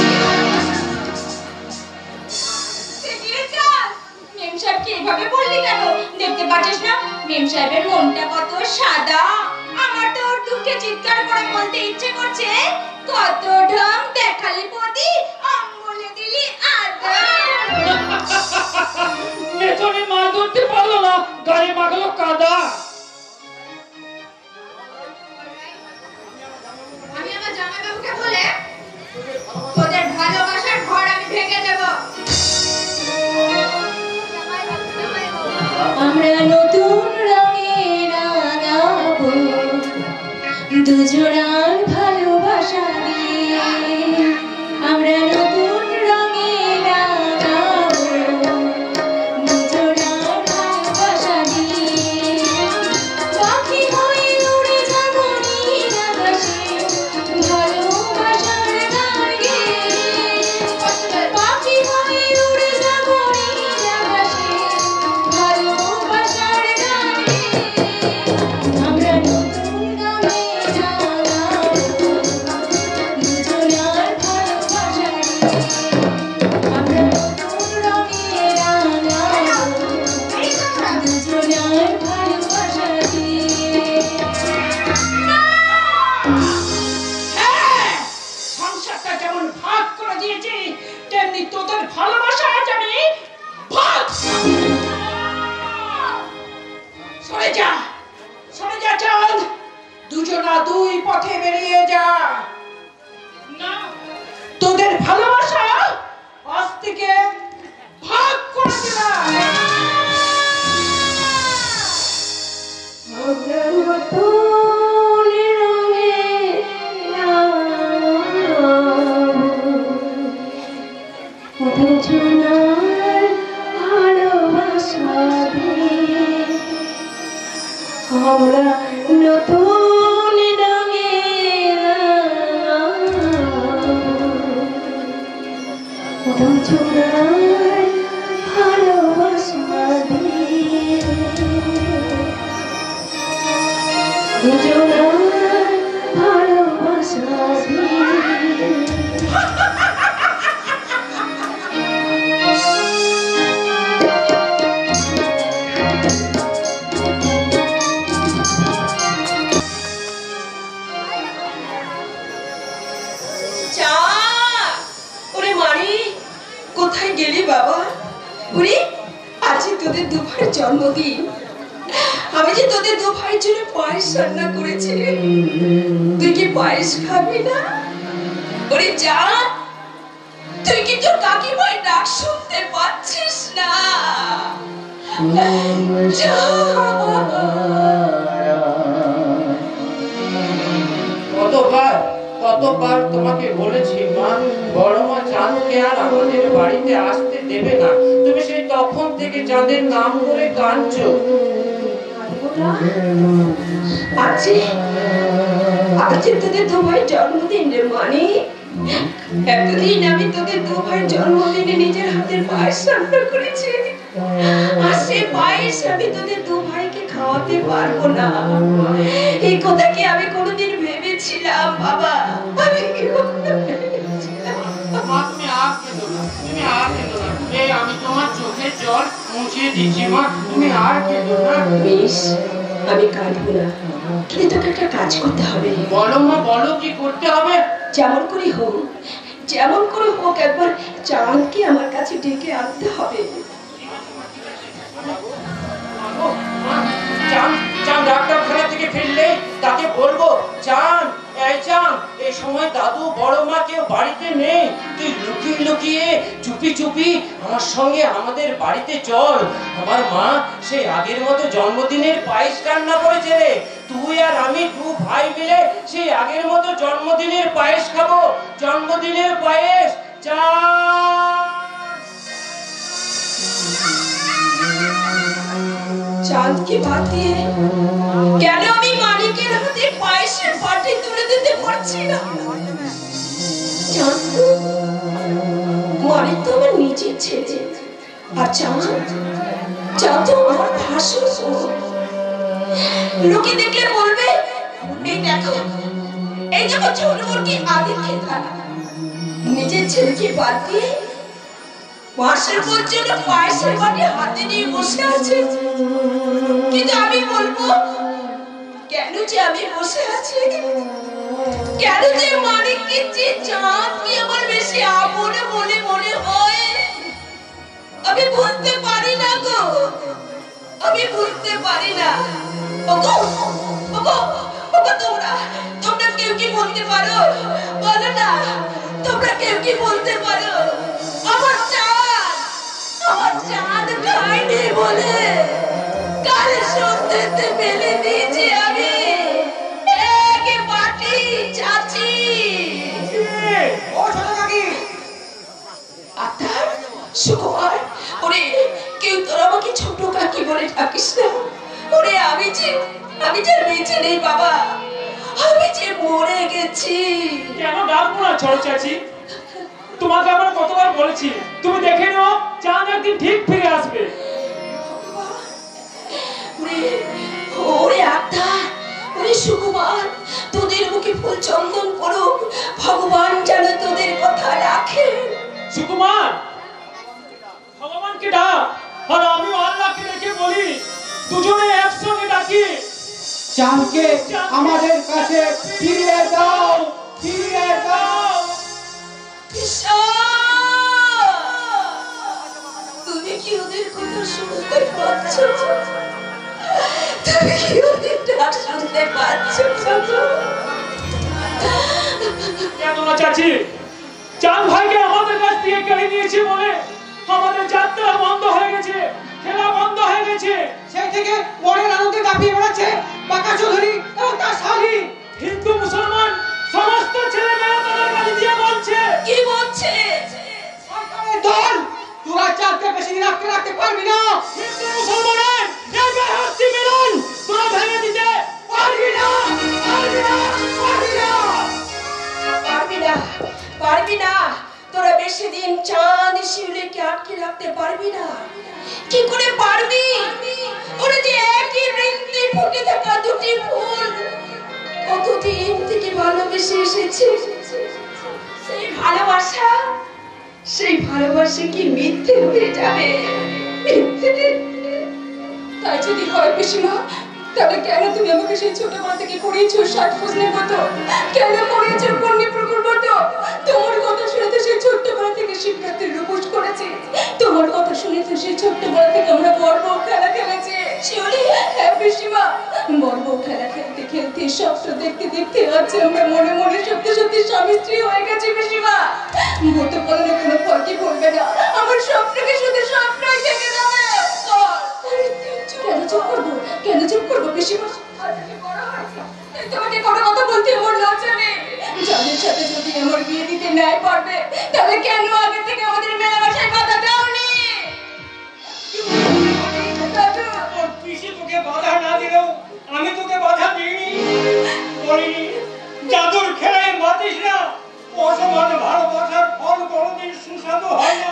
Speaker 5: মেম সাহেবকে এভাবে বললি কেন? দেখতে পাচ্ছিস না মেম সাহেবের মনটা কত সাদা। আমার তো ওর দুঃখে চিৎকার করে বলতে ইচ্ছে করছে, কত ঢং দেখালি পদি, আঙ্গুলে দিলি আদা।
Speaker 1: পেছনে মাছ ধরতে পারলো না, গায়ে মাখলো কাদা।
Speaker 5: আমি আমার জামাইবাবুকে বলে তোদের ভালোবাসার ঘর আমি ভেঙে দেব। আমরা নতুন রঙে রাঙাবো দুজনার ভালোবাসা দিয়ে। আমরা নতুন রঙে রাঙাবো দুজনার ভালোবাসা দিয়ে। পাখি হয়ে উড়ে যাবো নীল আকাশে ভালোবাসার গান গেয়ে। পাখি হয়ে উড়ে যাবো নীল আকাশে ভালোবাসার গান গেয়ে। আমরা নতুন রঙে রাঙাবো দুজনার ভালোবাসা দিয়ে। আমরা নতুন রঙে রাঙাবো দুজনার ভালোবাসা দিয়ে।
Speaker 2: সংসারটা যেমন ভাগ করে দিয়েছি, তেমনি তোদের ভালোবাসা আজ আমি ভাগ। সরে যা, সরে যা চাঁদ। দুজনা দুই পথে বেরিয়ে যা।
Speaker 1: না,
Speaker 2: তোদের ভালোবাসা আজ থেকে
Speaker 6: দুজনার ভালোবাসা দিয়ে দুজনার ভালোবাসা দিয়ে কোথায় গেলি বাবা? ওরে আজ তোদের দু ভাইয়ের জন্মদিন, আমি যে তোদের দু ভাইয়ের জন্য পায়েস রান্না করেছি, তুই কি পায়েস খাবি না? ওরে যা, তুই কি তোর কাকিমার ডাক শুনতে পাচ্ছিস না?
Speaker 1: কতবার তোমাকে বলেছি মা, বড় মা চাঁদকে আর আমাদের বাড়িতে আসতে দেবে না। তুমি সেই তখন থেকে চাঁদের নাম করে কাঁদছো।
Speaker 6: আজ তোদের দু ভাই জন্মদিন রে মানি, এতদিন আমি তোদের দু ভাই জন্মদিনে নিজের হাতের পায়েস রান্না করেছি, আর সে পায়েস আমি তোদের দু ভাইকে খাওয়াতে পারবো না, এই কথা কি আমি কোনোদিন ভেবেছিলাম বাবা? আমি কি কখনো ভেবেছিলাম?
Speaker 1: তুমি আর কেঁদো না, তুমি আর কেঁদো না। এই আমি তোমার চোখের জল মুছিয়ে দিচ্ছি মা, তুমি আর কেঁদো না।
Speaker 6: বেশ, আমি কাঁদবো না, কিন্তু তোকে একটা কাজ করতে হবে।
Speaker 1: বলো মা, বলো কি করতে হবে?
Speaker 6: যেমন করে হোক একবার চাঁদকে আমার কাছে ডেকে আনতে হবে।
Speaker 1: চাঁদ ডাক্তারখানা থেকে ফিরলে তাকে বলবো, চাঁদ এই চাঁদ, এই সময় দাদু বড় মা কেউ বাড়িতে নেই, তুই লুকিয়ে লুকিয়ে চুপি চুপি আমার সঙ্গে আমাদের বাড়িতে চল। আমার মা সেই আগের মতো জন্মদিনের পায়েস রান্না করেছে রে, তুই আর আমি দু ভাই মিলে সেই আগের মতো জন্মদিনের পায়েস খাবো, জন্মদিনের পায়েস।
Speaker 6: চাঁদকে বাদ দিয়ে কেন আমি মালিকের হাতে পায়েসের বাটি তুলে দিতে পারছি না? মালিক তো আমার নিজের ছেলে, আর চাঁদ তো আমার ভাসুর। লোকে দেখলে বলবে, এই দেখো ছোট মুরগি আদি খেতা, নিজের ছেলেকে বাদ দিয়ে মাসের পর্যন্ত পায়েসের বাটি হাতে নিয়ে বসে আছে। কিন্তু আমি বলবো, কেন যে আমি বসে আছি? কেন যে মানিককে যে চাঁদকে আমার বেশি আপন বলে মনে হয়? আমি বুঝতে পারি না গো, আমি বুঝতে পারি না। ওগো ওগো ওগো, তোমরা কেউ কি বলতে পারো? বলো না, তোমরা কেউ কি বলতে পারো? আমার চাঁদ খাইনি বলে কাল সন্ধ্যেতে ফেলে দিয়েছি আমি এক বাটি চাচি।
Speaker 8: ও ছোট কাকি,
Speaker 6: আত্মার সুকুমার, ওরে কেউ তোর আমাকে ছোট কাকি বলে ডাকিস না। ওরে আমি যে বেঁচে নেই বাবা, আমি যে মরে গেছি।
Speaker 9: কেন ডাকবো না ছোট চাচি? তোমাকে আমরা কতবার বলেছি, তুমি দেখে নাও, চাঁদ একদিন ঠিক ফিরে আসবে।
Speaker 6: ওরে আত্মা, ওরে সুকুমার, তোদের মুখে ফুল চন্দন পড়ুক, ভগবান যেন তোদের কথা রাখে।
Speaker 9: সুকুমার, ভগবানকে ডাক, আর আমিও আল্লাহকে ডেকে বলি, দুজনে একসঙ্গে ডাকি,
Speaker 8: চাঁদকে আমাদের কাছে ফিরিয়ে দাও, ফিরিয়ে দাও।
Speaker 6: তুমি কি ওদের কথা শুনতে পাচ্ছ? তুমি কি ওদের ডাক শুনতে পাচ্ছ?
Speaker 9: কেন না চাচি, চাঁদ ভাইকে আমাদের কাছ থেকে কেড়ে নিয়েছে বলে আমাদের যাত্রা বন্ধ হয়ে গেছে, খেলা বন্ধ হয়ে গেছে।
Speaker 8: সেই থেকে মনের আনন্দে দাপিয়ে বেড়াচ্ছে বাঁকা চৌধুরী এবং তার শালী।
Speaker 9: হিন্দু মুসলমান সমস্ত ছেলে মেয়েরা তাদের গালি দিয়ে বলছে।
Speaker 6: কি বলছে?
Speaker 8: সরকারের দল, তোরা চাঁদকে বেশি দিন রাখতে পারবি না।
Speaker 9: হিন্দু মুসলমানের এক হস্তি মিলন তোরা ভেঙে দিতে পারবি না, পারবি না, পারবি না,
Speaker 6: পারবি না, পারবি না। তোরা বেশি দিন চাঁদ শিউলিকে আটকে রাখতে পারবি না? কি করে পারবি? ওরা যে একই বৃন্তে ফুটে থাকা দুটি ফুল, কতদিন থেকে ভালোবেসে এসেছে। সেই ভালোবাসা কি মিথ্যে হয়ে যাবে?
Speaker 5: তাই যদি হয় পিসিমা, তাহলে কেন তুমি আমাকে সেই ছোটবেলা থেকে করিয়েছো ষাট ফসলের মতো? কেন করিয়েছো পণ্যি প্রকুর মতো? তোমার কথা শুনে তো সেই ছোট্টবেলা থেকে শিক্ষার্থীর রূপোস করেছি। তোমার কথা শুনে তো সেই ছোট্টবেলা থেকে আমরা বড় খেলা খেলেছি। শিউলি, হ্যাঁ পিসিমা, বড় খেলা খেলতে খেলতে স্বপ্ন দেখতে দেখতে আজ আমরা মনে মনে সত্যি সত্যি স্বামী স্ত্রী হয়ে গেছি পিসিমা। ভূত বললে কোনো ফলটি পড়বে না, আমার স্বপ্নকে শুধু স্বপ্নই থেকে যাবে। কেন চুপ করবো পিসিমা? তোমাকে কোনো কথা বলতে আমার লজ্জা নেই। যাদের সাথে যদি আমার বিয়ে দিতে নাই পারবে, তাহলে কেন আগে থেকে আমাদের মেলামেশায় বাধা দাওনি?
Speaker 1: পিসি তোকে বাধা না দিলেও আমি তোকে বাধা দিইনি, বলিনি জাদুর খেলায় মাতিস না। অসমান ভালোবাসার ফল কোনোদিন সুস্বাদু হয় না।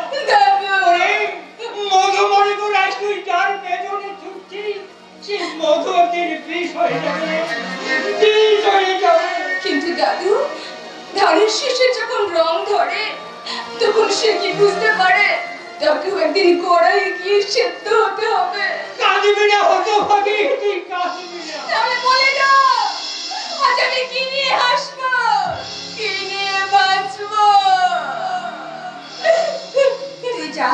Speaker 1: মধুমণিকে তুই যার পেছনে ছুটছিস, সে মধু একদিন বিষ হয়ে যাবে, বিষ হয়ে যাবে।
Speaker 5: কিন্তু দাদু, ধানের শীষে যখন রং ধরে তখন সে কি বুঝতে পারে তাকেও একদিন কড়াই গিয়ে সেদ্ধ হতে হবে?
Speaker 1: কাঁদিবি না, হতে হবে, তুই কাঁদিবি না।
Speaker 5: তাহলে বলে দাও, আজ আমি কি নিয়ে হাসবো, কি নিয়ে বাঁচবো?
Speaker 6: তুই যা,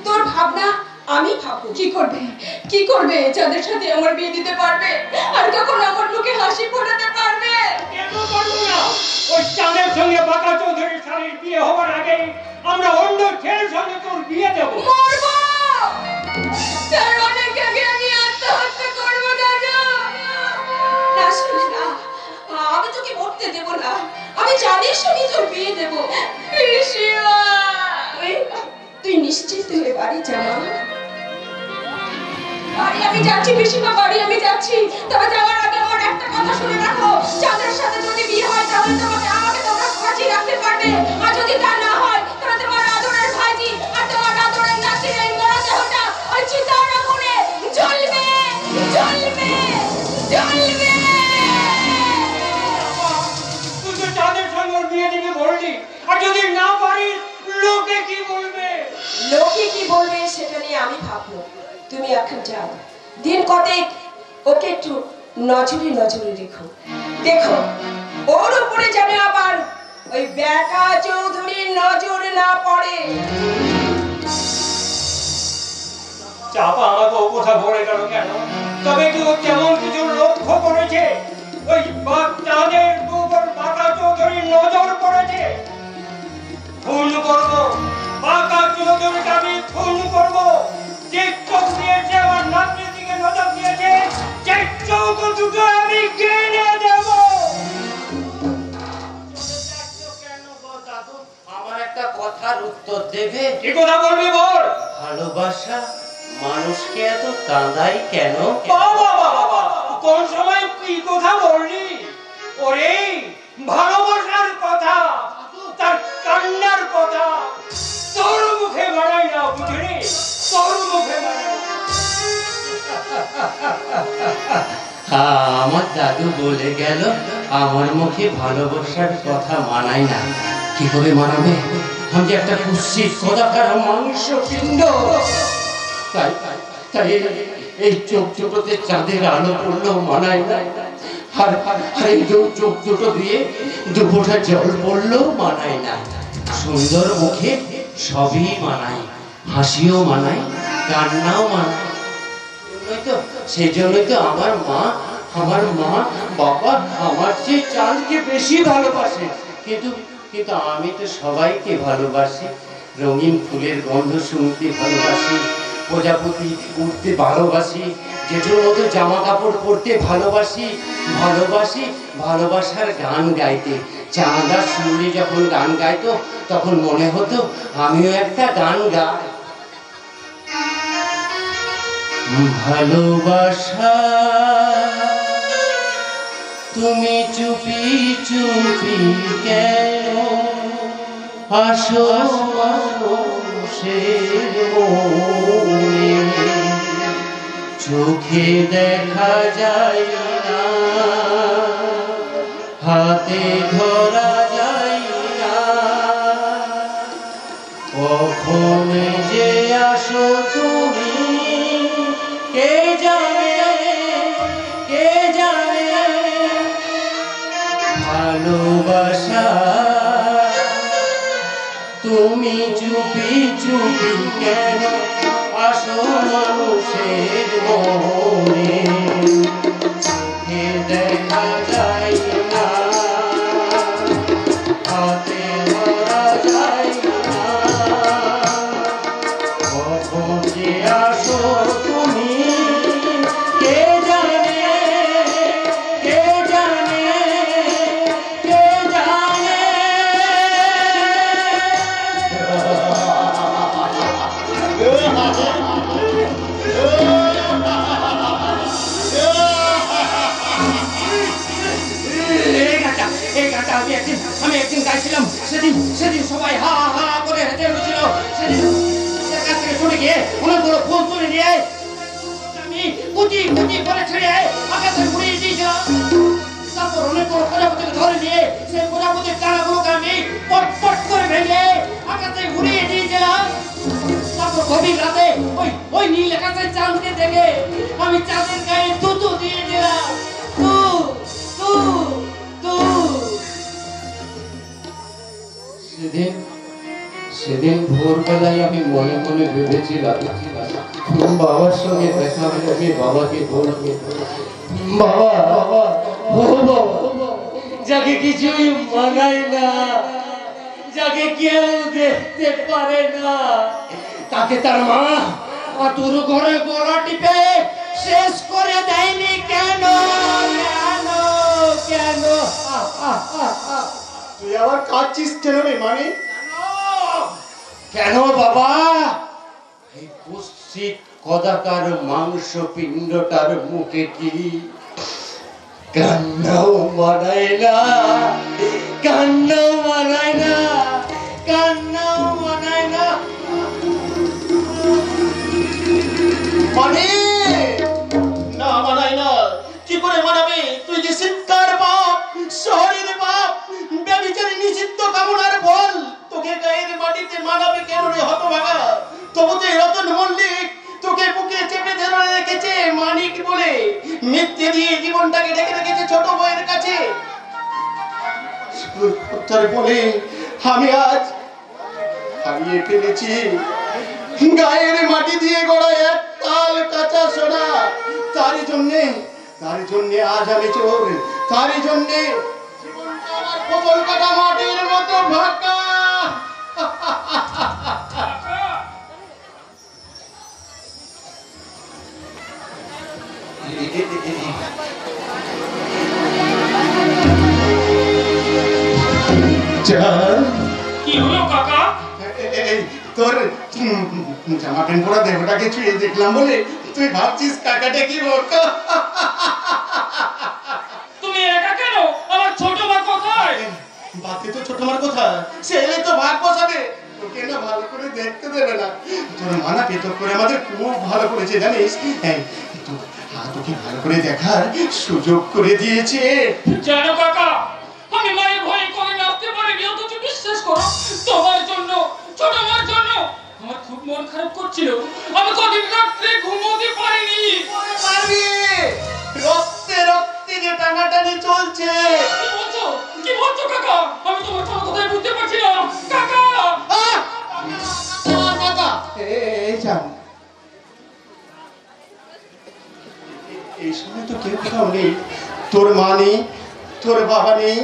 Speaker 6: তোর ভাবনা আমি ভাববো।
Speaker 5: কি করবে যাদের সাথে আমার বিয়ে দিতে পারবে আর কখন আমার মুখে হাসি ফোটাতে পারবে?
Speaker 1: কেন পারবো না? ওই চাঁদের সঙ্গে বাঁকা চৌধুরীর শালীর বিয়ে হওয়ার আগে আমরা অন্য ছেলের সঙ্গে তোর বিয়ে দেবো।
Speaker 5: মরবো, তার অনেক আগে আমি আত্মহত্যা করবো দাদু।
Speaker 6: না শুনি না, আমি তোকে মরতে দেবো না। আমি জানি শুনি তোর বিয়ে দেবো।
Speaker 5: পিসিমা,
Speaker 6: তুই নিশ্চিত হয়ে বাড়ি যা মা।
Speaker 5: বাড়ি আমি যাচ্ছি পিসিমা, বাড়ি আমি যাচ্ছি। তবে যাওয়ার আগে আমার একটা কথা শুনে রাখো, চাঁদের সাথে যদি বিয়ে হয় তাহলে আমাকে তোমরা ফাঁসি রাখতে পারবে, আর যদি তা না হয় তাহলে তোমার আদরের ভাইজি আর তোমার আদরের নাতির এই মরা দেহটা ওই চিতার আগুনে জ্বলবে জ্বলবে জ্বলবে।
Speaker 1: তুই তো চাঁদের সঙ্গে বিয়ে দিবি বললি, আর যদি না পারিস লোকে কি বলবে?
Speaker 6: লোকে কি বলবে সেটা নিয়ে আমি ভাববো। তুমি এখন যাও, দিন কতেক ওকে একটু নজরে নজরে রেখো। দেখো ওর উপরে যেন আবার ওই বেটা চৌধুরীর নজর না পড়ে।
Speaker 1: চাপা আমাকে ও কথা বলে গেল কেন? তবে কি ও তেমন কিছু লক্ষ্য করেছে? ওই চাঁদের উপর বাঁকা চৌধুরীর নজর পড়েছে। খুন করবো বাঁকা চৌধুরীকে, আমি খুন করবো। যে চোখ দিয়েছে আমার নাতনির দিকে নজর দিয়েছে, যে চোখ দুটো আমি কিনে দেব।
Speaker 10: আমার একটা কথার উত্তর দেবে?
Speaker 1: কি কথা বলবি বল।
Speaker 10: ভালোবাসা মানুষকে এত কাঁদায় কেন?
Speaker 1: বাবা বাবা, কোন সময় কি কথা বললি? ওরে ভালোবাসার কথা, তার কান্নার কথা তোর মুখে মানাই না, বুঝলি? তোর মুখে মানাই না।
Speaker 10: আমার দাদু বলে গেল আমার মুখে ভালোবাসার কথা মানায় না। কি করে মানাবে? আমি একটা কুৎসিত কোথাকার মাংস পিণ্ড। তাই তাই এই চোখ দুটোতে চাঁদের আলো পড়লেও মানায় না, আর এই চোখ দুটো দিয়ে দুপোটা জল পড়লেও মানায় না। সুন্দর মুখে সবই মানায়, হাসিও মানায়, কান্নাও মানায়। সেই জন্যই তো আমার মা বাবা আমার চেয়ে চাঁদকে বেশি ভালোবাসে। কিন্তু কিন্তু আমি তো সবাইকে ভালোবাসি। রঙিন ফুলের গন্ধ শুনতে ভালোবাসি, প্রজাপতি উঠতে ভালোবাসি, যেটার মতো জামা কাপড় পরতে ভালোবাসি, ভালোবাসার গান গাইতে। চাঁদ আর শিউলি যখন গান গাইতো তখন মনে হতো আমিও একটা গান গাই। ভালোবাসা তুমি চুপি চুপি কেন আসো মানুষের মনে চোখে দেখা যায় না, হাতে ধরা যায় না, কখন যে আসো তুমি কে জানে, কে জানে। ভালোবাসা তুমি চুপি চুপি কেন আসো মানুষের মনে, চোখে দেখা যায় না, হাতে ধরা যায় না, কখন যে আসো তুমি কে জানে, কে জানে, কে জানে। আমি একদিন গাইছিলাম, সেদিন সবাই হা হা করে হেঁটে উঠেছিল। সেদিন ওদের কাছ থেকে শুনে গিয়ে অনেকগুলো ফুল তুলে নিয়ে আমি কুচি কুচি করে ছেড়ে আকাশে উড়িয়ে দিয়েছিলাম। তারপর অনেকগুলো প্রজাপতিকে ধরে নিয়ে সেই প্রজাপতির ডানাগুলোকে আমি পট পট করে ভেঙে আকাশে উড়িয়ে দিয়েছিলাম। তারপর গভীর রাতে ওই নীল আকাশের চাঁদকে দেখে আমি চাঁদের গায়ে তুতু দিয়েছিলাম। তু তু তু। সেদিন ভোরবেলায় আমি মনে মনে ভেবেছিলাম বাবার সঙ্গে দেখা হলে আমি বাবাকে বলবো, বাবা বাবা ও বাবা, যাকে কিছুই মানায় না, যাকে কেউ দেখতে পারে না, তাকে তার মা তোর ঘরে গলা টিপে শেষ করে দেয়নি কেন, কেন কেন?
Speaker 7: তুই আবার কাঁদছিস কেন রে? মানে
Speaker 10: কেন বাবা? এই কুৎসিত কদাকার মাংস পিণ্ডটার মুখে কি কান্নাও মানায় না, কান্নাও মানায় না, কান্নাও মানায় না।
Speaker 7: মানে না মানায় না? কি করে মানাবে? তুই যে চিৎকার বাপ, শহরের বাপ, ব্যভিচারী নিষিদ্ধ কামনার ফল, তোকে গায়ের মাটিতে মানাবে কেন রে হতভাগা? তবু তো রতন মল্লিক তোকে বুকে চেপে ধরে রেখেছে মানিক বলে, মিথ্যে দিয়ে জীবনটাকে রেখে রেখেছে ছোট বউয়ের কাছে। বলে আমি আজ হারিয়ে ফেলেছি গায়ের মাটি দিয়ে গড়া এক তাল কাঁচা সোনা। তারই জন্যে আজ আমি চোর, তারই জন্যে জীবনটা আমার ফসল কাটা মাটির মতো ফাঁকা।
Speaker 9: কি হলো কাকা?
Speaker 7: তোর জামা প্যান্ট পরা দেহটাকে ছুঁয়ে দেখলাম বলে তুই ভাবছিস কাকাটা কি বোকা?
Speaker 9: তুমি একা কেন? আমার ছোট মা কোথায়?
Speaker 7: বাকি তো ছোট মার কথা, ছেলে তো ভাগ বসাবে, তোকে না ভালো করে দেখতে দেবে না। তোর মানা পেতর করে আমাদের খুব ভালো করেছে জানিস, তোকে ভালো করে দেখার সুযোগ করে দিয়েছে।
Speaker 9: জানো কাকা, আমি মায়ের ভয়ে করে নাচতে পারিনি, অথচ বিশ্বাস করো তোমার জন্য, ছোট মার জন্য আমার খুব মন খারাপ করছিল। আমি কদিন রাত্রে ঘুমোতে পারিনি।
Speaker 7: পারবি? রক্তে রক্তে যে টানাটানি চলছে।
Speaker 9: কি বলছো কাকা? আমি তোমার কোনো কথাই বুঝতে পারছি না কাকা।
Speaker 7: এই সময় তো কেউ কোথাও নেই, তোর মা নেই, তোর বাবা নেই,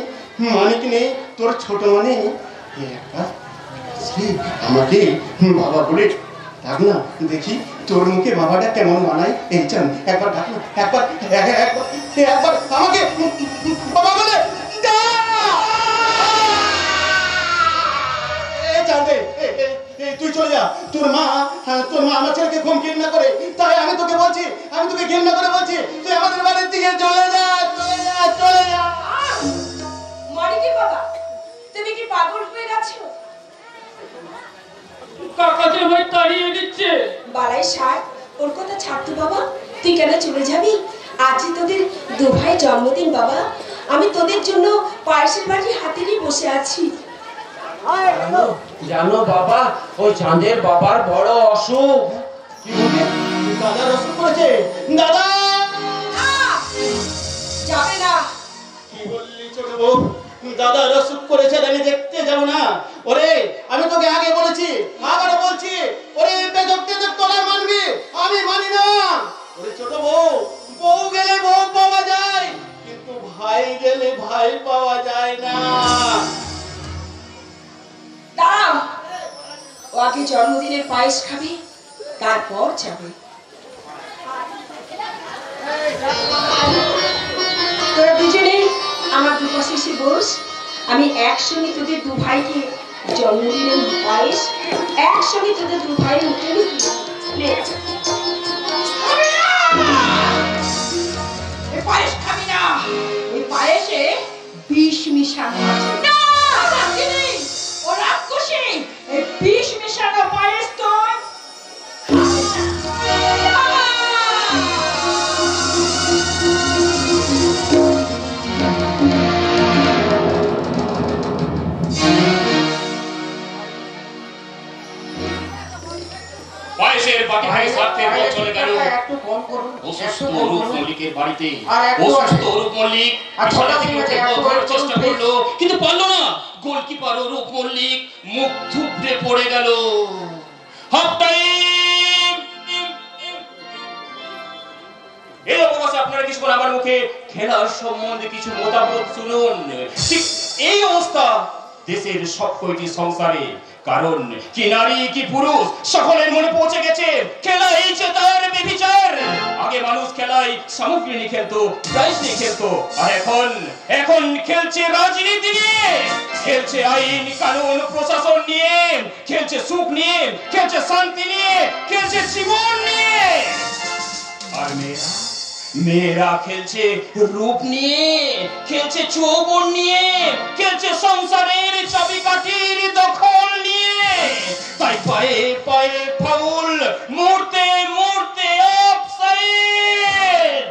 Speaker 7: মানিক নেই, তোর ছোট মা নেই। আমাকে বাবা বলে ডাক না, দেখি তোর মুখে বাবাটা কেমন মানায়। এই চান একবার ডাক না, একবার আমাকে বাবা বলে তুই চলে যা। তোর মা আমার ছেলেকে খুব ঘৃণা করে, তাই আমি তোকে ঘৃণা করে বলছি তুই আমাদের বাড়ির দিকে চলে যা, চলে যা, চলে যা।
Speaker 6: মানিকের বাবা, তুমি কি পাগল হয়ে গেছো?
Speaker 9: কাকা যে ভাই তাড়িয়ে দিচ্ছে।
Speaker 6: বালাই সার, ওর কথা ছাড় তো বাবা, তুই কেন চলে যাবি? আজ তোদের দু ভাই জন্মদিন বাবা, আমি তোদের জন্য পায়েসের বাড়ি হাতে নিয়ে বসে আছি।
Speaker 10: জানো বাবা, ওই চাঁদের বাবার বড় অসুখ।
Speaker 7: কি বলবে? দাদার অসুখ করেছে? দাদা
Speaker 6: যাবে না।
Speaker 7: কি বললি ছোট বউ? দাদার অসুখ করেছে, আমি দেখতে যাবো না? ওরে আমি তোকে আগে বলেছি, আবারও বলছি, ওরে বেদকতে তোরা মানবি, আমি মানি না। ওরে ছোট বউ, বউ গেলে বউ পাওয়া যায়, কিন্তু ভাই গেলে ভাই পাওয়া যায় না।
Speaker 6: দাঁড়াও, ও আগে জন্মদিনের পায়েস খাবে, তারপর যাবে। তোরা দুজনে আমার দুপাশে এসে বস, আমি একসঙ্গে তোদের দু ভাইকে জন্মদিনের পায়েস একসঙ্গে তোদের দু ভাইয়ের মুখে পায়েস খাবি না, ওই পায়েসে বিষ মিশানো আছে। না রাখিনি, ও রাক্ষসী, এই বিষ মিশানো পায়েস তো
Speaker 9: পায়েসের বাটি ভাই সাথে বল চলে গেল।
Speaker 6: একটু কম করুন।
Speaker 9: অসুস্থ রূপ মল্লিকের বাড়িতে
Speaker 6: আর একটু
Speaker 9: অসুস্থ রূপ মল্লিক
Speaker 6: আর
Speaker 9: বিছানা থেকে উঠে
Speaker 6: একটু
Speaker 9: বসার চেষ্টা করলো, কিন্তু পারলো না। গোলকিপার রূপ মল্লিক মুখ থুবড়ে পড়ে গেল। Half time. এই অবস্থা আপনারা কিছু আমার মুখে খেলার সম্বন্ধে কিছু মতামত শুনুন। ঠিক এই অবস্থা দেশের সব কয়টি সংসারে, কারণ কি নারী কি পুরুষ সকলের মনে পৌঁছে গেছে খেলা এই চেতার বেবিচার। আগে মানুষ খেলায় সামগ্রী নিয়ে খেলতো, প্রাইজ নিয়ে খেলতো, আর এখন খেলছে রাজনীতি নিয়ে, খেলছে আইন কানুন প্রশাসন নিয়ে, খেলছে সুখ নিয়ে, খেলছে শান্তি নিয়ে, খেলছে জীবন নিয়ে। আর মেয়েরা খেলছে রূপ নিয়ে, খেলছে যৌবন নিয়ে, খেলছে সংসারের চাবিকাঠির দখল নিয়ে। তাই পায়ে পায়ে ফাউল, মুহূর্তে মুহূর্তে অফসাইড।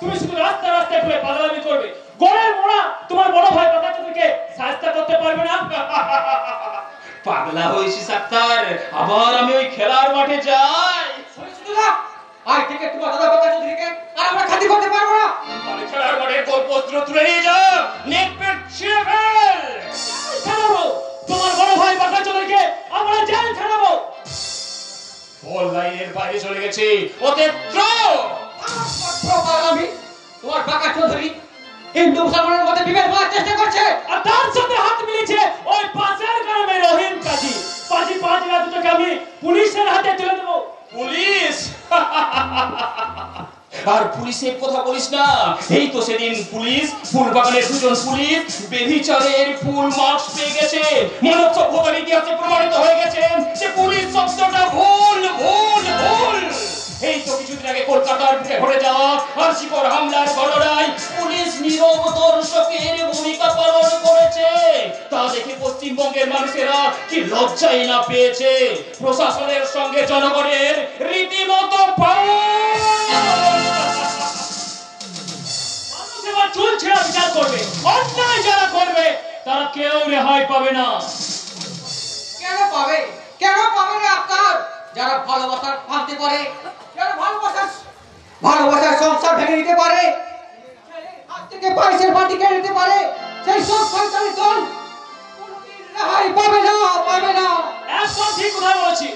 Speaker 1: তুমি শুধু রাস্তা রাস্তায় ঘুরে পাগলামি করবে, গড়ের মোড়া তোমার বড় ভাই বাচ্চাদেরকে সাহায্য করতে পারবে না।
Speaker 9: পাগলা হয়েছিস আক্তার, আবার আমি ওই খেলার মাঠে যাই।
Speaker 1: আর টিকিট তোমার দাদা বাচ্চা চৌধুরীকে আর আমরা খাতি করতে পারবো না।
Speaker 9: আমি খেলার মাঠে গোলপোস্ট তুলে নিয়ে যা, নেট প্যাড ছিঁড়ে ফেল।
Speaker 1: খেলাবো তোমার বড় ভাই বাচ্চা চৌধুরীকে আমরা জেল খেলাবো।
Speaker 9: বল লাইনের বাইরে চলে গেছে, ওতে থ্রো।
Speaker 1: আমি তোমার বাঁকা চৌধুরী হিন্দু মুসলমানের মধ্যে বিভেদ করার চেষ্টা করছে, আর তার সাথে হাত মিলিয়েছে ওই পাশের গ্রামের রহিম কাজী। 5 রাত তোকে আমি পুলিশের হাতে তুলে দেবো।
Speaker 9: পুলিশ? আর পুলিশের কথা বলিস না। এই তো সেদিন পুলিশ, ফুলবাগানের দুজন পুলিশ বেবিচারের ফুল মার্কস পেয়ে গেছে। মানব সভ্যতার ইতিহাসে প্রমাণিত হয়ে গেছে যে পুলিশ শব্দটা ভুল ভুল ভুল। এই তো কিছুদিন আগে কলকাতার বুকে ঘটে যাওয়া আরজিকর হামলার ঘটনায় পুলিশ নীরব দর্শকের ভূমিকা পালন করেছে। তা দেখে পশ্চিমবঙ্গের মানুষেরা কি লজ্জাই না পেয়েছে। প্রশাসনের সঙ্গে জনগণের রীতিমতো
Speaker 1: মানুষ এবার চুল ছেঁড়া বিচার করবে, অন্যায় যারা করবে তারা কেউ রেহাই পাবে না।
Speaker 11: কেন পাবে? কেন পাবে না আক্তার? যারা ভালোবাসার ভাঙতে পারে, যারা ভালোবাসার সংসার ভেঙে দিতে পারে, হাত থেকে পায়েসের বাটি কেড়ে নিতে পারে, সেই সব সন্তানের দল কোনোদিন রেহাই পাবে না, পাবে না।
Speaker 1: একদম ঠিক কথা বলেছি।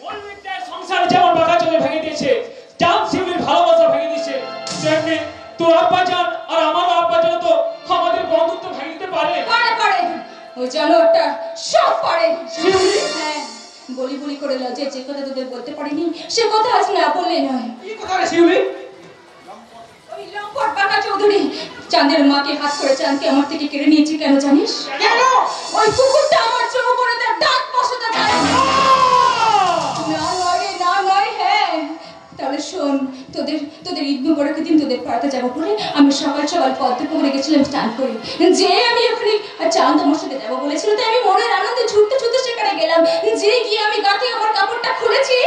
Speaker 1: মল্লিকদের সংসার যেমন বাঁকা চলে ভেঙে দিয়েছে, চাঁদ শিউলির ভালোবাসা ভেঙে দিয়েছে, তেমনি তোর আব্বাজান আর আমার আব্বাজান তো আমাদের বন্ধুত্ব ভেঙে দিতে পারে।
Speaker 5: পারে ওই জানোয়ারটা সব পারে।
Speaker 1: শিউলি?
Speaker 5: হ্যাঁ, বলি করে লজ্জায় যে কথা তোদের বলতে পারিনি সে কথা আজ না বললে নয়।
Speaker 1: কি কথা রে শিউলি?
Speaker 5: ওই লম্পট বাঁকা চৌধুরী চাঁদের মাকে হাত করে চাঁদকে আমার থেকে কেড়ে নিয়েছে। কেন জানিস?
Speaker 1: কেন?
Speaker 5: ওই কুকুরটা আমার চৌকোনে তার দাঁত বসাতে চায়। না নয়, হ্যাঁ। তাহলে শোন, তোদের ঈদ মুবারকের দিন তোদের পাড়াতে যাবো বলে আমি সকাল সকাল পদ্মপুকুরে গেছিলাম স্নান করি। যে আমি ওখানে চাঁদ আমার সাথে যাবো বলেছিল, তাই আমি মনের আনন্দে ছুটতে ছুটতে সেখানে গেলাম। যে গিয়ে আমি গা থেকে আমার কাপড়টা খুলেছি,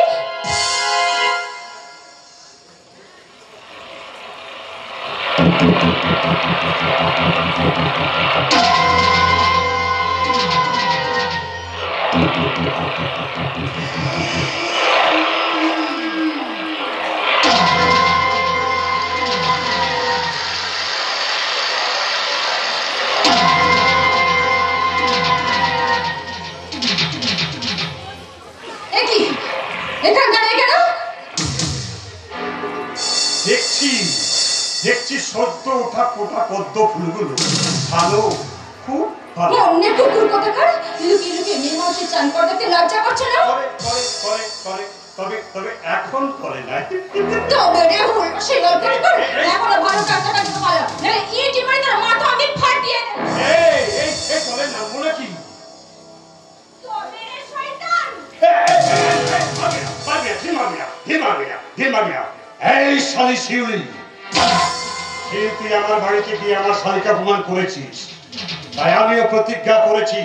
Speaker 3: দেখছি সদ্য ওঠা ফোটা পদ্ম ফুলগুলো ভালো, খুব ভালো।
Speaker 5: অন্য কুকুর কোথাকার লুকিয়ে লুকিয়ে মেয়ে মানুষের চান করতে লজ্জা করছে না?
Speaker 3: তবে এখন করে না।
Speaker 5: তবে রে হল সে গল্প করে এখনো ভালো কাজ করতে ভালো না ইটি মারি তোর মাথা আমি ফাটিয়ে দেব।
Speaker 3: এই চলে না মনে কি
Speaker 5: তবে রে শয়তান,
Speaker 3: এই শালি শিউলি, তুই আমার বাড়িতে গিয়ে আমার শালিকা প্রমাণ করেছিস, তাই আমিও প্রতিজ্ঞা করেছি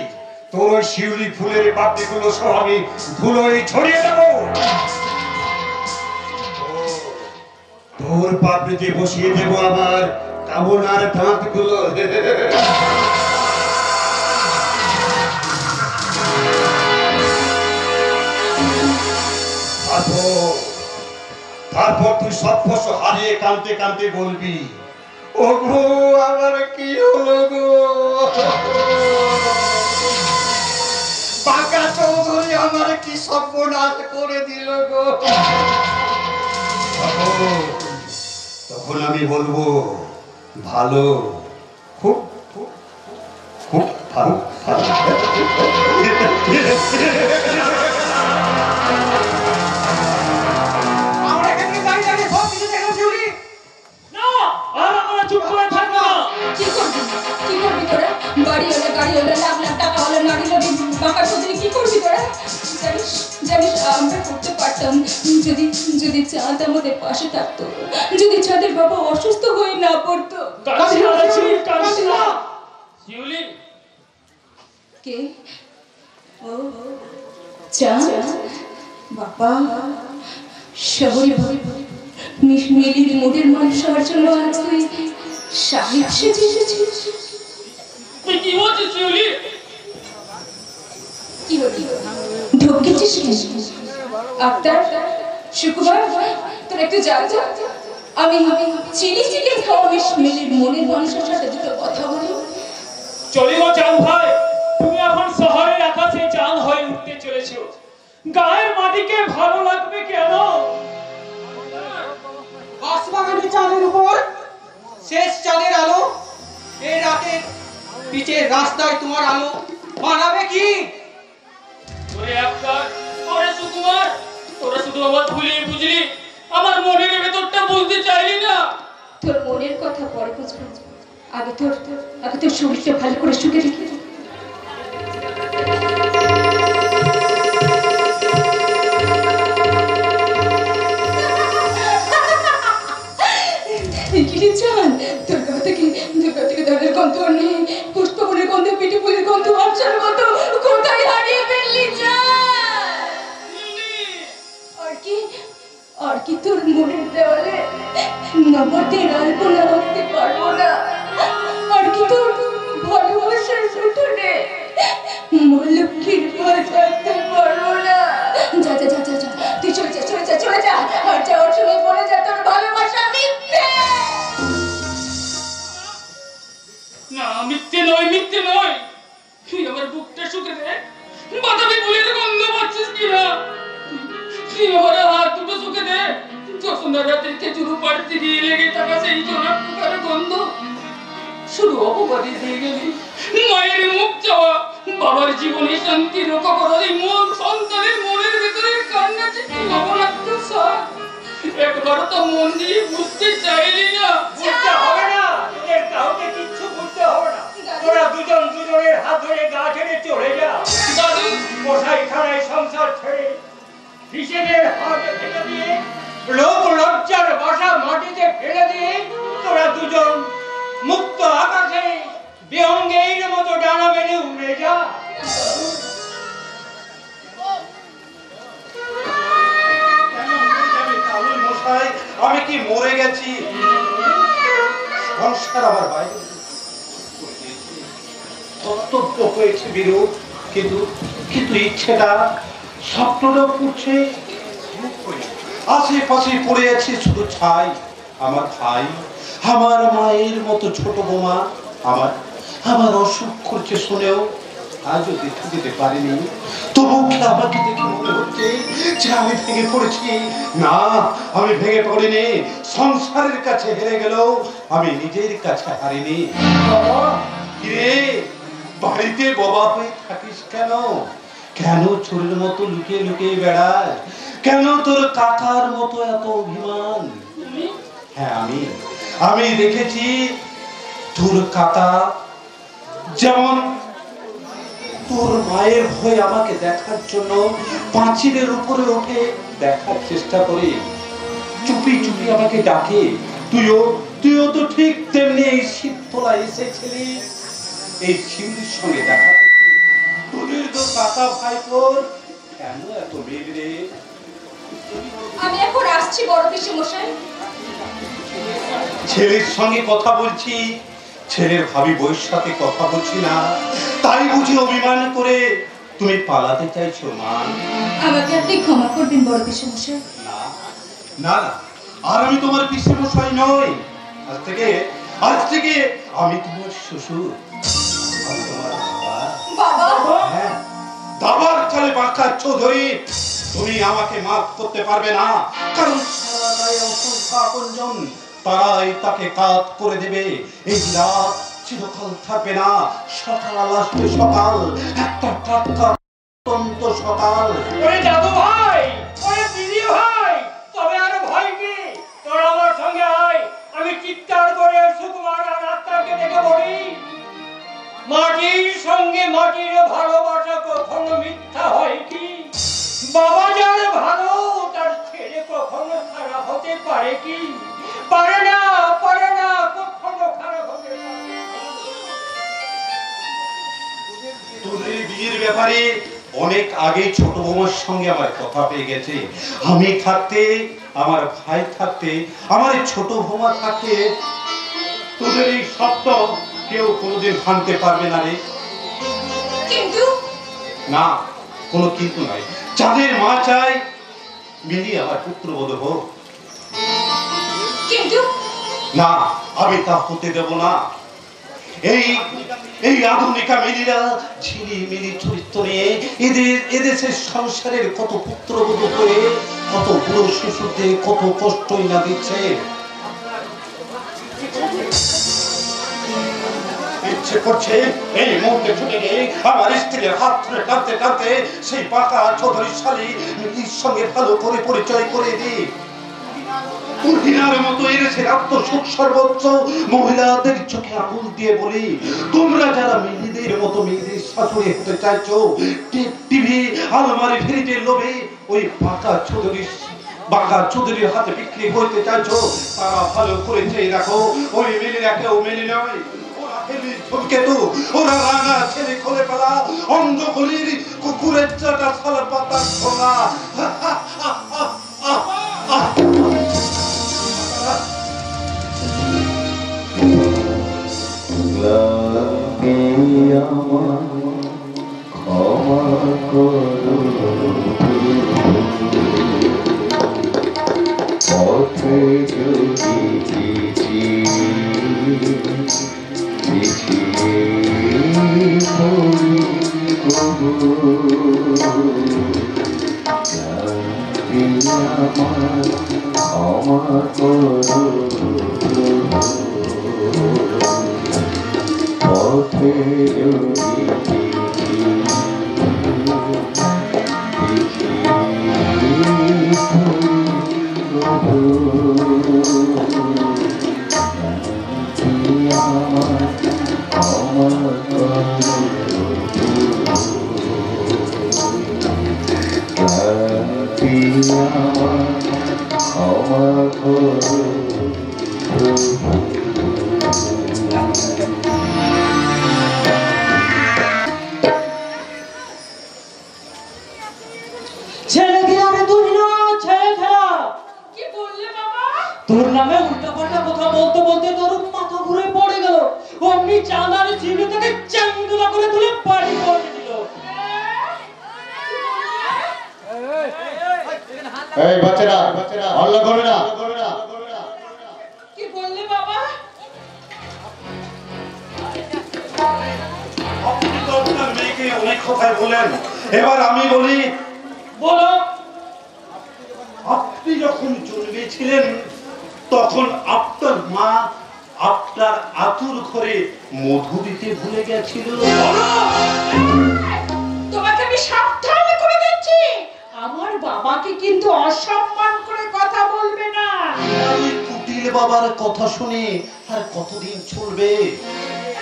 Speaker 3: তোর ওই শিউলি ফুলের পাপড়িগুলো সহ আমি ধুলোয় ছড়িয়ে দেব। তোর পাপড়িতে বসিয়ে দেব আমার কামনার দাঁতগুলো। তারপর তুই সব ফসল হারিয়ে কাঁদতে কাঁদতে বলবি, ও গো আমার কি হলো গো, পাকা চৌধুরী আমার কি সর্বনাশ করে দিল গো। তখন আমি বলবো ভালো, খুব খুব খুব ভালো ভালো।
Speaker 5: যদি চাঁদ আমাদের পাশে থাকতো, যদি চাঁদের বাবা অসুস্থ হয়ে না পড়তো। কে? ও চাঁদ বাবা, শহরে মিলির মোড়ের মানুষ হওয়ার জন্য আজ তুই সাহেব সেজে এসেছিস।
Speaker 9: কি বলছিস শিউলি?
Speaker 5: কি হলি ঢুকেছিস কি? আক্তার, শুক্রবার তোর একটু যা, আমি চিলি চিকেন খাওয়াবি মিলির মনের মানুষের সাথে দুটো কথা বলি।
Speaker 1: চলিব চাঁদ ভাই, তুমি এখন শহরের আকাশে চাঁদ হয়ে উঠতে চলেছো। গায়ের মাটিকে ভালো লাগবে কেন?
Speaker 11: বাসবাগানের চাঁদের উপর শেষ চাঁদের আলো, এই রাতে পিছের রাস্তায় তোমার আলো মানাবে কি?
Speaker 9: ওরে আক্তার, ওরে সুকুমার, তোরা শুধু আমার ভুলিয়ে বুঝলি, আমার মনের ভেতরটা বলতে চাইলি না।
Speaker 5: তোর মনের কথা পরে বুঝবো, আগে তোর শরীরটা ভালো করে শুকে রেখে। তোর গা থেকে ধানের গন্ধ নেই, পুষ্পবনের গন্ধ, পিঠে ফুলের গন্ধ, আবসার গন্ধ কোথায় হারিয়ে ফেললি? আর কি তোর মনের দেওয়ালে নবতের আলপনা আঁকতে পারবো না? আর কি তোর ভালোবাসার উঠোনে মল্লক্ষীর মাছ আঁকতে পারবো না? যা যা যা যা যা, তুই চলে যা আর যাওয়ার সময় বলে যা তোর ভালোবাসা মিথ্যে।
Speaker 9: না, মিথ্যে নয়, তুই আমার বুকটা শুকে দে। বাতাবি ফুলের গন্ধ পাচ্ছিস কিনা? তুই আমার হাত দুটো শুকে দে। যশোদা রাতের খেজুর পাড়তে গিয়ে লেগে থাকা সেই জোনাক পোকার গন্ধ। শুধু অপবাদী দিয়ে গেলি, মায়ের মুখ চাওয়া, বাবার জীবনে শান্তি রক্ষা করা, এই মন সন্তানের মনের ভেতরে কান্না যে কি লবণাক্ত স্বাদ, একবার তো মন দিয়ে বুঝতে চাইলি না।
Speaker 1: বুঝতে হবে না, তোদের কাউকে কিচ্ছু বুঝতে হবে না। তোরা দুজন দুজনের হাত ধরে গা ছেড়ে চলে যা।
Speaker 9: দাদু,
Speaker 1: মশাই খানায় সংসার ছেড়ে হিসেবের হাতে ফেলে দিয়ে, লোক লজ্জার বাসা মাটিতে ফেলে দিয়ে তোরা দুজন মুক্ত আকাশে বিহঙ্গের মতো ডানা মেলে উড়ে যা।
Speaker 4: আমি কি মরে গেছি? সংসার আমার বাইরে কর্তব্য হয়েছে বিরূপ, কিন্তু কিন্তু ইচ্ছেটা স্বপ্নটা পুড়ছে। আশেপাশে পড়ে আছে শুধু ছাই। আমার ভাই, আমার মায়ের মতো ছোট বোমা আমার আমার অসুখ করছে শুনেও আজও দেখে যেতে পারিনি। তবু কি আমাকে দেখে মনে হচ্ছে যে আমি ভেঙে পড়েছি? না, আমি ভেঙে পড়িনি। সংসারের কাছে হেরে গেলেও আমি নিজের কাছে হারিনি। কিরে, বাড়িতে বাবা হয়ে থাকিস কেন? কেন চোরের মতো লুকিয়ে লুকিয়ে বেড়াস? কেন তোর কাকার মতো এত অভিমান? হ্যাঁ, আমি দেখেছি তোর কাকা যেমন তোর মায়ের হয়ে আমাকে দেখার জন্য পাঁচিলের উপরে ওঠে দেখার চেষ্টা করে, চুপি চুপি আমাকে ডাকে। তুইও তো ঠিক তেমনি এই শিবতলা এসেছিলি এই শিউলির সঙ্গে দেখা করতে। তোদের তো কাকা ভাইপোর কেন এত মিল রে?
Speaker 5: আমি এখন আসছি বড় পিসি মশাই।
Speaker 4: ছেলের সঙ্গে কথা বলছি, ছেলের ভাবি বউয়ের সাথে কথা বলছি না, তাই বুঝি অভিমান করে তুমি পালাতে চাইছো? মা,
Speaker 5: আমাকে আপনি ক্ষমা করবেন বড় পিসি মশাই।
Speaker 4: না না না, আর আমি তোমার পিসি মশাই নই। আজ থেকে আমি তোমার শ্বশুর, আমি তোমার বাবা। হ্যাঁ, দাবার চালে বাঁকা চৌধুরী। তুমি আমাকে মাফ করতে পারবে না, কারণ সারা গায়ে অসংখ্য আপনজন, তারাই তাকে কাত করে দেবে। এই রাত চিরকাল থাকবে না। সকাল আসবে, সকাল একটা টাটকা অত্যন্ত সকাল।
Speaker 1: ওরে দাদু ভাই, ওরে দিদি ভাই, তবে আর ভয় কি? তোরা আমার সঙ্গে আয়। আমি চিৎকার করে সুকুমার আর আত্মাকে ডেকে বলি, মাটির সঙ্গে মাটির ভালোবাসা কখনো মিথ্যা হয় কি? বাবা যার ভালো, তার ছেলে কখনো খারাপ হতে পারে কি? পারে না, কখনো খারাপ হতে পারে।
Speaker 4: তোদের বিয়ের ব্যাপারে অনেক আগে ছোট বৌমার সঙ্গে আমার কথা পেয়ে গেছে। আমি থাকতে, আমার ভাই থাকতে, আমার ছোট বৌমা থাকতে তোদের এই সত্য কেউ কোনোদিন ভাঙতে পারবে না রে।
Speaker 5: কিন্তু
Speaker 4: না, কোনো কিন্তু নাই। যাদের মা চাই মিলি আমার পুত্রবধূ হোক।
Speaker 5: কিন্তু
Speaker 4: না, আমি তা হতে দেব না। এই আধুনিকা মিলিরা ঝিলিমিলি চরিত্র নিয়ে এদেশের সংসারের কত পুত্রবধূ হয়ে কত বুড়ো শিশুদের কত কষ্টই না দিচ্ছে। ইচ্ছে করছে এই মুহূর্তে ছুটে গিয়ে আমার স্ত্রীর হাত ধরে টানতে টানতে সেই পাকা চৌধুরীর শালী মিলির সঙ্গে ভালো করে পরিচয় করে দিই। মতো এদেশের আত্মসুখ সর্বোচ্চ মহিলাদের চোখে আঙুল দিয়ে বলি, তোমরা যারা মেয়েদের মতো মেয়েদের শাশুড়ি হতে চাইছো, টিভি আলমারি ফ্রিজের লোভে ওই বাঁকা চৌধুরীর হাতে বিক্রি করতে চাইছো, তারা ভালো করে চেয়ে দেখো, ওই মেয়েরা কেউ মেনে নয়। ওরা রাঙা ছেলে খোলে পালা অন্ধ গলির কুকুরের চাটা সালা পাতা খোলা।
Speaker 12: Oh,
Speaker 7: এই বাচ্চারা হল্লা করবে না।
Speaker 2: কি বললে বাবা?
Speaker 4: আপনি তো আপনার মেয়েকে অনেক কথাই বলেন, এবার আমি বলি।
Speaker 1: বলো।
Speaker 4: আপনি যখন জন্মেছিলেন তখন আপনার মা আপনার আতুর ঘরে মধু দিতে ভুলে গেছিল।
Speaker 2: তোমাকে আমি সাবধান করে দিচ্ছি, আমার বাবাকে কিন্তু অসম্মান করে কথা বলবে না।
Speaker 4: এই কুটিল বাবার কথা শুনে আর কতদিন চলবে?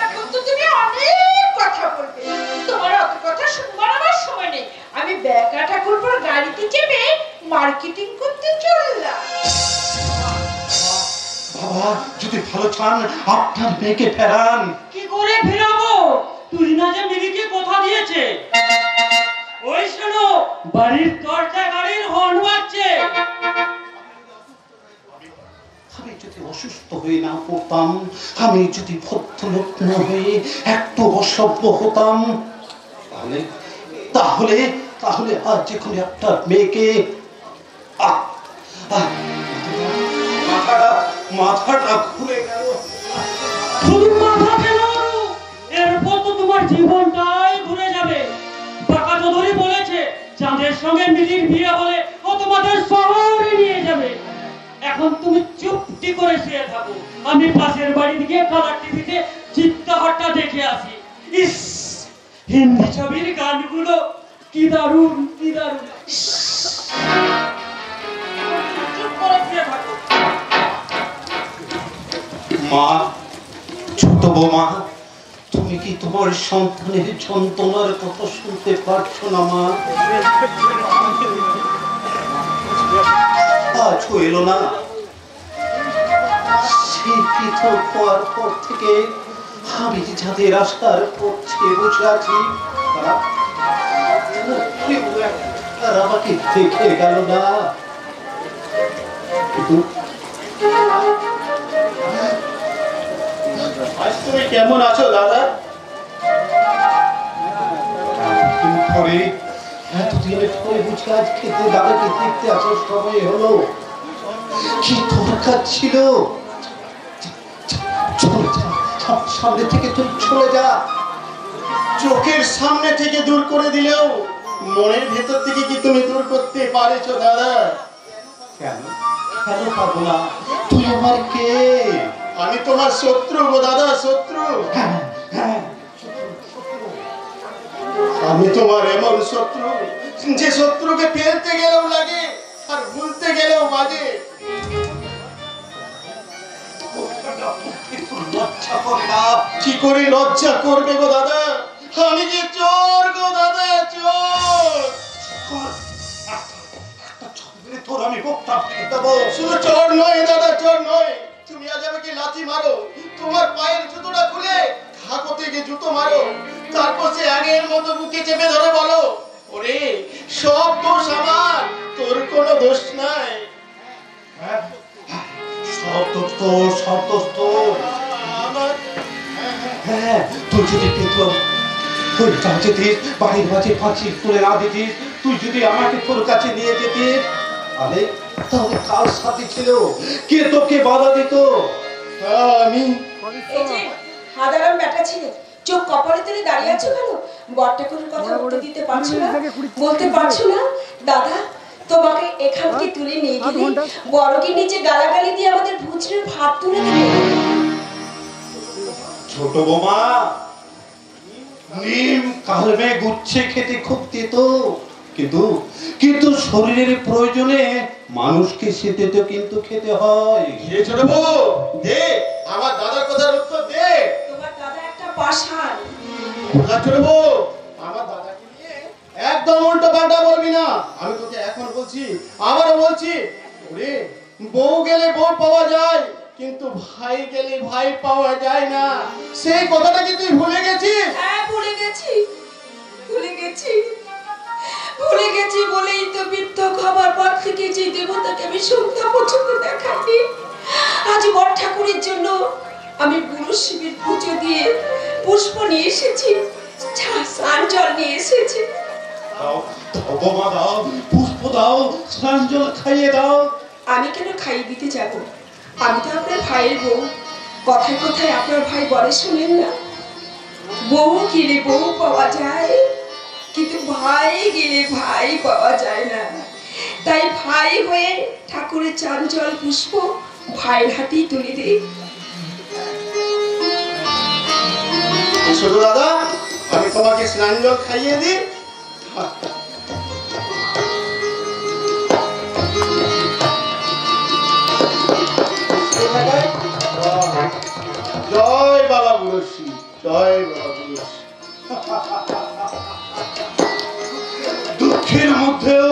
Speaker 2: এখন তো তুমি অনেক কথা বলবে, তোমার অত কথা শুনবার আমার সময় নেই। আমি ব্যাকা ঠাকুরপোর গাড়িতে চেপে মার্কেটিং করতে চললাম।
Speaker 4: বাবা যদি ভালো চান আপনার মেয়েকে ফেরান।
Speaker 1: কি করে ফেরাবো? তুই না যে মিলিকে কথা দিয়েছে। ওই শোনো, বাড়ির দরজা গাড়ির হর্ন বাজছে।
Speaker 4: আমি যদি অসুস্থ হয়ে না পড়তাম, আমি যদি ভদ্রলোক না হয়ে একটু অসভ্য হতাম, তাহলে তাহলে তাহলে আজ যেখানে আপনার মেয়েকে মাথাটা ঘুরে গেল।
Speaker 1: শুধু মাথা কেন, এরপর তো তোমার জীবনটাই ঘুরে যাবে। বাঁকা চৌধুরী বলেছে চাঁদের সঙ্গে মিলির বিয়ে হলে ও তোমাদের শহরে নিয়ে যাবে। এখন তুমি চুপটি করে শুয়ে থাকো, আমি পাশের বাড়ি দিকে কালার টিভিতে চিত্তাহারটা দেখে আসি। ইস, হিন্দি ছবির গানগুলো কি দারুণ, কি দারুণ। চুপ করে শুয়ে থাকো।
Speaker 4: মা, ছোট বৌমা, তুমি কি তোমার সন্তানের যন্ত্রণার কথা শুনতে পারছো না মা? আজও এলো না। সেই পৃথক হওয়ার পর থেকে আমি যাদের আশার পথে বসে আছি, তারা আমাকে দেখে গেল না। কিন্তু
Speaker 7: আজ তুমি কেমন আছো দাদা?
Speaker 4: এতদিনের পরে বুঝে আজ খেতে দাদাকে দেখতে আসার সময় হলো। কি দরকার ছিল? চলে যা, সামনে থেকে তুই চলে যা।
Speaker 7: চোখের সামনে থেকে দূর করে দিলেও মনের ভেতর থেকে কি তুমি দূর করতে পারেছো দাদা?
Speaker 4: কেন কেন পাবো না? তুই আমার কে?
Speaker 7: আমি তোমার শত্রু গো দাদা, শত্রু। আমি তোমার এমন শত্রু যে শত্রুকে ফেলতে গেলেও লাগে আর ভুলতে গেলেও বাজে। কি করে লজ্জা করবে গো দাদা? আমি যে চোর গো দাদা, চোর।
Speaker 4: তোর আমি বক্তা দেবো।
Speaker 7: শুধু চোর নয় দাদা, চোর নয়। তুমি আজ আমাকে লাথি মারো, তোমার পায়ের জুতোটা খুলে হাঁকো থেকে জুতো মারো, তারপর সে আগের মতো বুকে চেপে ধরে বলো, ওরে সব দোষ আমার, তোর কোনো দোষ নাই।
Speaker 4: সব দোষ তোর, সব দোষ তোর। হ্যাঁ, তুই যদি পেতো তুই যেতিস, বাড়ির মাঝে ফাঁসি তুলে না দিতিস, তুই যদি আমাকে তোর কাছে নিয়ে যেতিস, তাহলে কার সাথে ছিল? কে তোকে বাধা দিত?
Speaker 7: আমি
Speaker 6: এই যে হাদারাম ব্যাটা ছেলে, চোখ কপালে তুলে দাঁড়িয়ে আছো কেন? বড়টা করে কথা বলতে দিতে পারছো না, বলতে পারছো না? দাদা তোমাকে এখান থেকে তুলে নিয়ে গেলে বড়কে নিচে গালাগালি দিয়ে আমাদের ভুচড়ের ভাত তুলে দেবে।
Speaker 4: ছোট বোমা, নিম কালমে গুচ্ছে খেতে খুব তেতো, কিন্তু কিন্তু শরীরের প্রয়োজনে মানুষকে সে তেতো কিন্তু খেতে হয়।
Speaker 7: কে ছোট বউ? দে আমার দাদার কথার উত্তর দে।
Speaker 6: তোমার দাদা একটা পাষাণ।
Speaker 7: ছোট বউ, আমার দাদাকে নিয়ে একদম উল্টো পাল্টা বলবি না। আমি তোকে এখন বলছি, আবারও বলছি, ওরে বউ গেলে বউ পাওয়া যায়, কিন্তু ভাই গেলে ভাই পাওয়া যায় না। সেই কথাটা কি তুই ভুলে গেছিস?
Speaker 6: হ্যাঁ ভুলে গেছি, ভুলে গেছি, ভুলে গেছি বলেই তো বৃদ্ধ খাবার পর থেকে যে দেবতাকে আমি সন্ধ্যা পর্যন্ত দেখাইনি, আজ বড় ঠাকুরের জন্য আমি গুরু শিবের পুজো দিয়ে পুষ্প নিয়ে এসেছি, স্নান জল নিয়ে এসেছি।
Speaker 4: দাও ভগবান দাও, পুষ্প দাও, স্নান জল খাইয়ে দাও।
Speaker 6: আমি কেন খাইয়ে দিতে যাব? আমি তো আপনার ভাইয়ের বউ। কথায় কথায় আপনার ভাই বলে শুনেন না, বউ গেলে বউ পাওয়া যায়, কিন্তু ভাই গেলে ভাই পাওয়া যায় না। তাই ভাই হয়ে ঠাকুরের চান জল পুষ্প ভাইয়ের হাতেই তুলে দিই।
Speaker 7: শুধু দাদা, আমি তোমাকে স্নান জল খাইয়ে দিই। জয় বাবা বুড়শি, জয় বাবা বুড়শি।
Speaker 4: দুঃখের মধ্যেও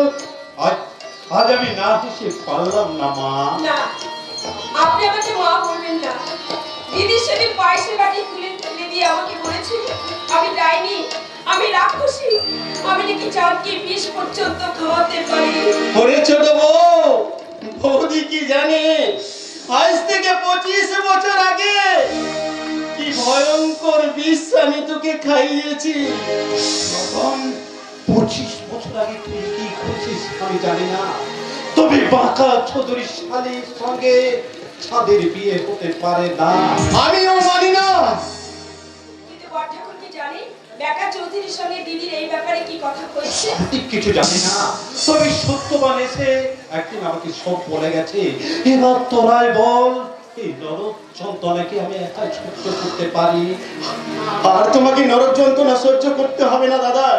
Speaker 4: আজ আমি না হেসে পারলাম না মা।
Speaker 6: না, আপনি আমাকে মা বলবেন না। দিদি সেদিন পায়েসের বাটি তুলে দিয়ে আমাকে বলেছে আমি ডাইনি, আমি রাক্ষসী, আমি নাকি চাঁদকে বিষ পর্যন্ত খাওয়াতে পারি।
Speaker 7: ওরে ছোট বউ, বৌদি কি জানে আজ থেকে 25 বছর আগে কি ভয়ঙ্কর বিষ আমি তোকে খাইয়েছি।
Speaker 4: তখন 25 বছর আগে তুই কি করেছিস আমি জানি না, তবে বাঁকা চৌধুরী শালীর সঙ্গে ছাদের বিয়ে হতে পারে না।
Speaker 7: আমিও মানি না।
Speaker 6: কিন্তু বড় ঠাকুর কি জানে বেকা চৌধুরীর সঙ্গে দিদির এই ব্যাপারে কি কথা হয়েছে?
Speaker 4: ঠিক কিছু জানি না, তবে সত্যবান এসে একদিন আমাকে সব বলে গেছে। এবার তোরাই বল, এই নরক যন্ত্রণাকে আমি একা সহ্য করতে পারি?
Speaker 7: আর তোমাকে নরক যন্ত্রণা সহ্য করতে হবে না দাদা।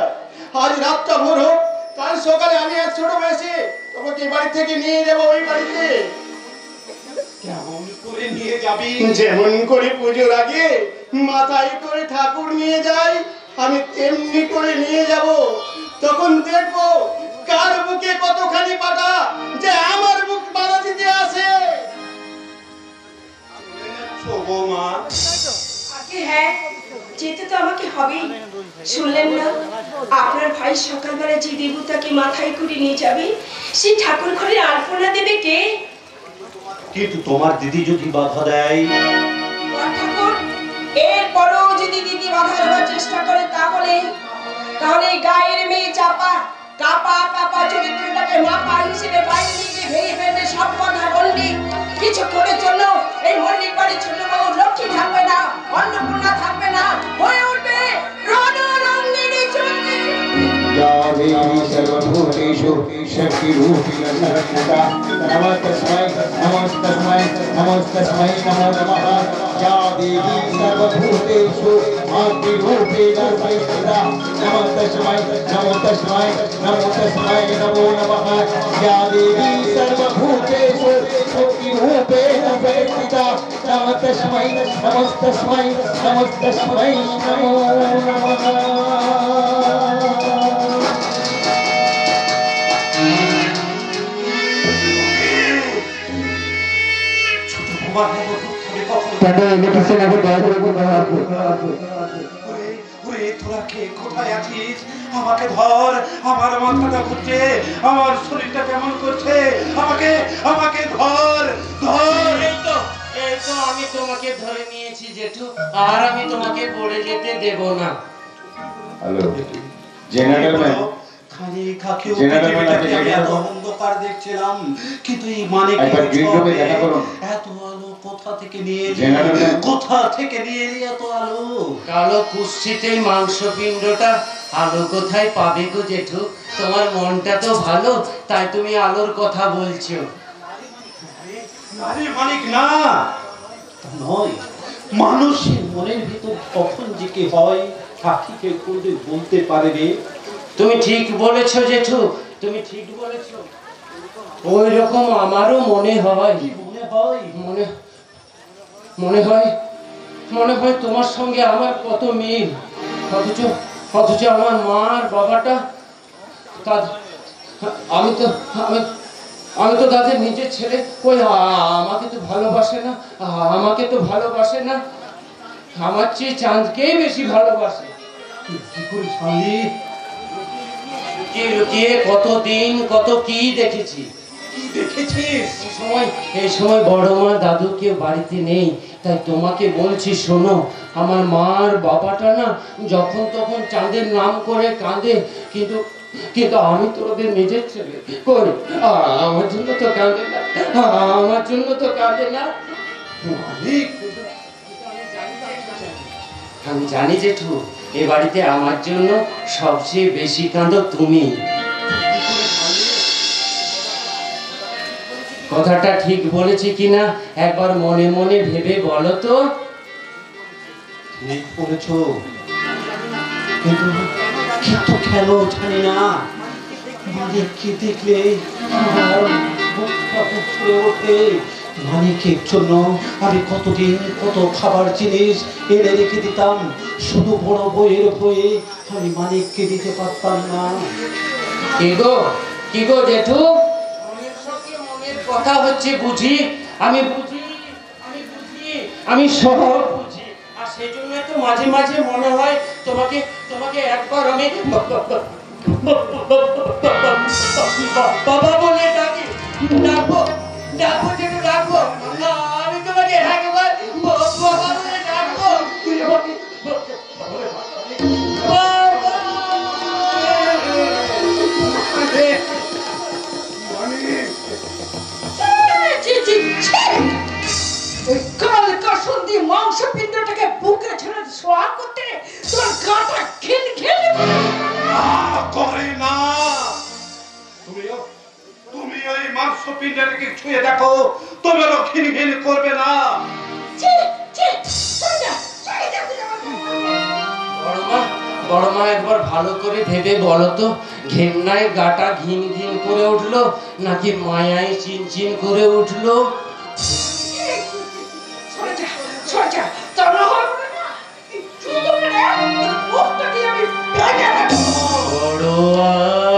Speaker 7: আজ রাতটা ভোর হোক, কাল সকালে আমি এক ছোট বয়সে তোমাকে বাড়ি থেকে নিয়ে যাবো ওই বাড়িতে।
Speaker 4: কেমন করে নিয়ে যাবি?
Speaker 7: যেমন করে পুজোর আগে মাথায় করে ঠাকুর নিয়ে যাই, আমি তেমনি করে নিয়ে যাব। তখন দেখবো কার বুকে কতখানি পাটা যে আমার বুক বাধা দিতে আসে।
Speaker 4: বৌমা,
Speaker 6: আগে হ্যাঁ, যেতে তো আমাকে হবেই। শুনলেন না আপনার ভাই সকালবেলা যে দেবতাকে মাথায় করে নিয়ে যাবে, সেই ঠাকুর ঘরে আলপনা দেবে কে?
Speaker 4: কিন্তু তোমার দিদি যদি বাধা দেয়?
Speaker 6: ঠাকুর, এরপরও যদি দিদি বাধা দেওয়ার চেষ্টা করে তাহলে গায়ের মেয়ে চাপা কাপা কাপা চরিত্রটাকে মাপা হিসেবে বাইরে নিয়ে ভেঙে ফেলবে সব কথা বললি। কিছুক্ষণের জন্য এই মল্লিক বাড়ির ছোট বউ লক্ষ্মী থাকবে না, অন্নপূর্ণা থাকবে না, হয়ে উঠবে রণরঙ্গিনী চণ্ডী।
Speaker 12: या देवी सर्वभूतेषु शक्तिरूपिणी नमः नमस्तस्मै नमस्तस्मै नमस्तस्मै नमो नमः। या देवी सर्वभूतेषु शक्तिरूपिणी संस्थिता नमस्तस्मै नमस्तस्मै नमस्तस्मै नमो नमः। या देवी सर्वभूतेषु शक्तिरूपिणी संस्थिता नमस्तस्मै नमस्तस्मै नमस्तस्मै नमो नमः।
Speaker 4: কোথায় আছিস? আমাকে ধর, আমার মাথাটা ঘুরছে, আমার শরীরটা কেমন করছে, আমাকে আমাকে ধর ধর।
Speaker 10: এই তো আমি তোমাকে ধরে নিয়েছি জেঠু, আর আমি তোমাকে পড়ে যেতে দেব না।
Speaker 12: হ্যালো জেনারেল
Speaker 4: খালি খাকি আমি এত অন্ধকার দেখছিলাম, কিন্তু এই মানে এত আলো কোথা থেকে নিয়ে এলি? কোথা থেকে নিয়ে এলি এত আলো?
Speaker 10: কালো কুৎসিতে মাংসপিণ্ডটা আলো কোথায় পাবে গো জেঠু? তোমার মনটা তো ভালো, তাই তুমি আলোর কথা বলছো।
Speaker 4: আরে মানিক না, নয়, মানুষের মনের ভিতর কখন যে কি হয় সাক্ষীকে করলে বলতে পারে রে।
Speaker 10: তুমি ঠিক বলেছো জেঠু, তুমি ঠিক বলেছো। ওই রকম আমারও মনে হয়। মনে হয় তোমার সঙ্গে আমার কত মিল, অথচ আমার মা আর বাবাটা আমি তো তাদের নিজের ছেলে। ওই আমাকে তো ভালোবাসে না, আমার চেয়ে চাঁদকেই বেশি ভালোবাসে।
Speaker 4: কি করে শালি?
Speaker 10: লুকিয়ে কতদিন কত কি দেখেছি। এই সময় বড় মা দাদু কেউ বাড়িতে নেই, তাই তোমাকে বলছি শোনো। আমার মার বাবাটা না যখন তখন চাঁদের নাম করে কাঁদে, কিন্তু কিন্তু আমি তোদের নিজের ছেলে। কই আমার জন্য তো কাঁদে না, আমার জন্য তো কাঁদে না। আমি জানি জেঠু, এ বাড়িতে আমার জন্য সবচেয়ে বেশি কাঁদো তুমি। কথাটা ঠিক বলেছি কিনা একবার মনে মনে ভেবে বলো তো।
Speaker 4: ঠিক বলেছ, কিন্তু কেন জানি না মানিককে দেখলে ওঠে। মানিকের জন্য আমি কতদিন কত খাবার জিনিস এনে রেখে দিতাম, শুধু বড় বইয়ের বইয়ে আমি মানিককে দিতে পারতাম না।
Speaker 10: কি গো জেঠু, মনের সঙ্গে মনের কথা হচ্ছে বুঝি। আমি বুঝি, আমি সব বুঝি। আর সেই জন্য তো মাঝে মাঝে মনে হয় তোমাকে একবার আমি বাবা বলে ডাকি। ডাকবো জেঠু, ডাকবো। আমি তোমাকে একবার বাবা বলে ডাকবো।
Speaker 2: মাংস পিণ্ডটাকে বুকে ছেড়ে সোয়া করতে তোর গাটা খিল খিল
Speaker 4: করে না। তুমি ওই মাংস পিণ্ডটাকে ছুঁয়ে দেখো, তোমারও খিল খিল করবে না।
Speaker 10: বড় মা একবার ভালো করে ভেবে বলো তো, ঘেন্নায় গাটা ঘিন ঘিন করে উঠলো নাকি মায়ায় চিনচিন করে উঠলো? বড়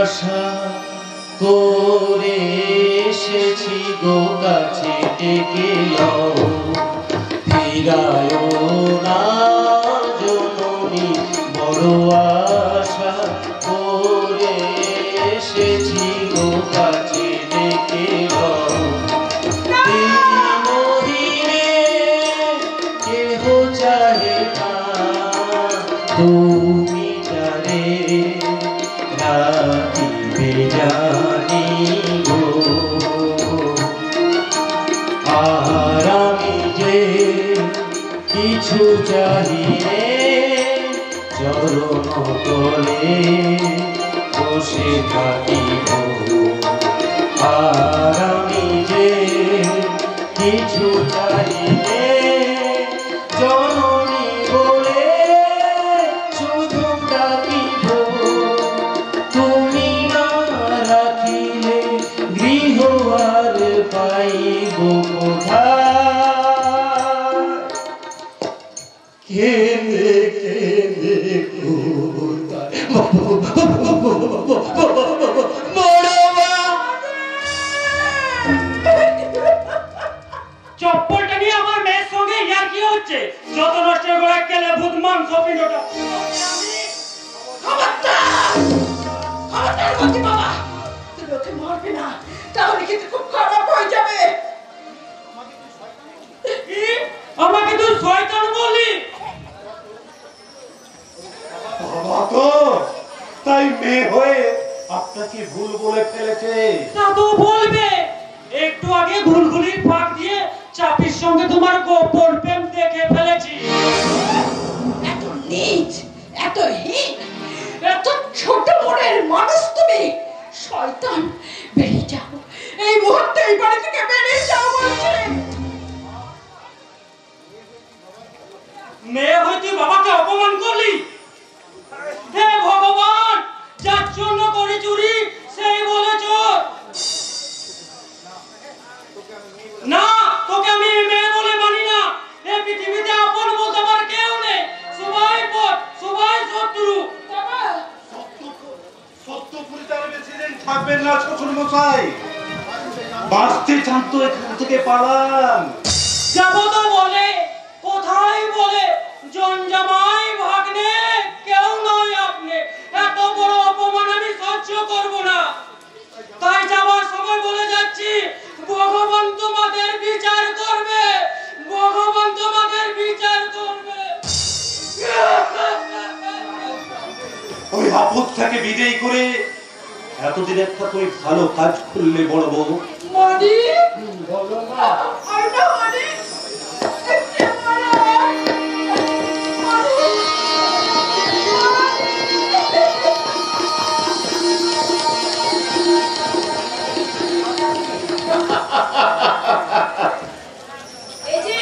Speaker 10: আশা করে এসেছি গো কাছে, ডেকে নাও ফিরায় না জননী। বড় আশা করে এসেছি গো কাছে, ডেকে নাও। কেহ চাহে না তুমি যারে রাখিবে জানি গো। আর আমি যে কিছু চাহিলে চরণ তলে বসে থাকিব। আর আমি যে কিছু চাহিলে জননী বলে শুধু ডাকিব। তুমি না রাখিলে গৃহ আর পাইব কোথায়? কেঁদে কেঁদে
Speaker 1: চপ্পলটা নিয়ে আমার মেয়ের সঙ্গে ইয়ার কি হচ্ছে? যত নষ্ট করে গেলে ভূত মাংস পিণ্ডটা।
Speaker 2: বাবা, তুমি ওকে মারবে না, তাহলে কিন্তু খুব খারাপ হয়ে যাবে।
Speaker 1: আমাকে তুই শয়তান বললি?
Speaker 4: বাবা গো, তাই মেয়ে হয়ে আপনাকে ভুল বলে ফেলেছে।
Speaker 1: তা তো বলবে। একটু আগে ঘুলঘুলির ফাঁক দিয়ে চাপির সঙ্গে তোমার গোপন প্রেম দেখে ফেলেছি।
Speaker 2: এত নীচ, এত হীন, এত ছোট মনের মানুষ তুমি। শয়তান, বেরিয়ে যাও এই মুহূর্তে, এই বাড়ি থেকে বেরিয়ে যাও বলছি।
Speaker 1: মেয়ে হয়ে তুই বাবাকে অপমান করলি? হে ভগবান, যার জন্য করে চুরি সেই বলে চোর। না, তোকে আমি মেয়ে বলে মানি না। এই পৃথিবীতে আপন বলতে আমার কেউ নেই। সবাই পর, সবাই শত্রু।
Speaker 4: সত্য পরিচালনা বেশি দিন থাকবেন না শ্বশুর মশাই। বাঁচতে চান তো এখান থেকে পালান।
Speaker 1: যাবো তো বলে, কোথায় বলে? জনজামাই ভাগ্নে, কেউ নয় আপনি। এত বড় অপমান আমি সহ্য করব না। তাই যাওয়ার সময় বলে যাচ্ছি, ভগবান তোমাদের বিচার করবে। ভগবান তোমাদের বিচার করবে।
Speaker 4: ওই আপদ থেকে বিদায় করে এতদিন একটা তুমি ভালো কাজ করলে বড় বউ।
Speaker 2: মানি
Speaker 1: বলো না।
Speaker 2: আইনা মানি
Speaker 6: এই যে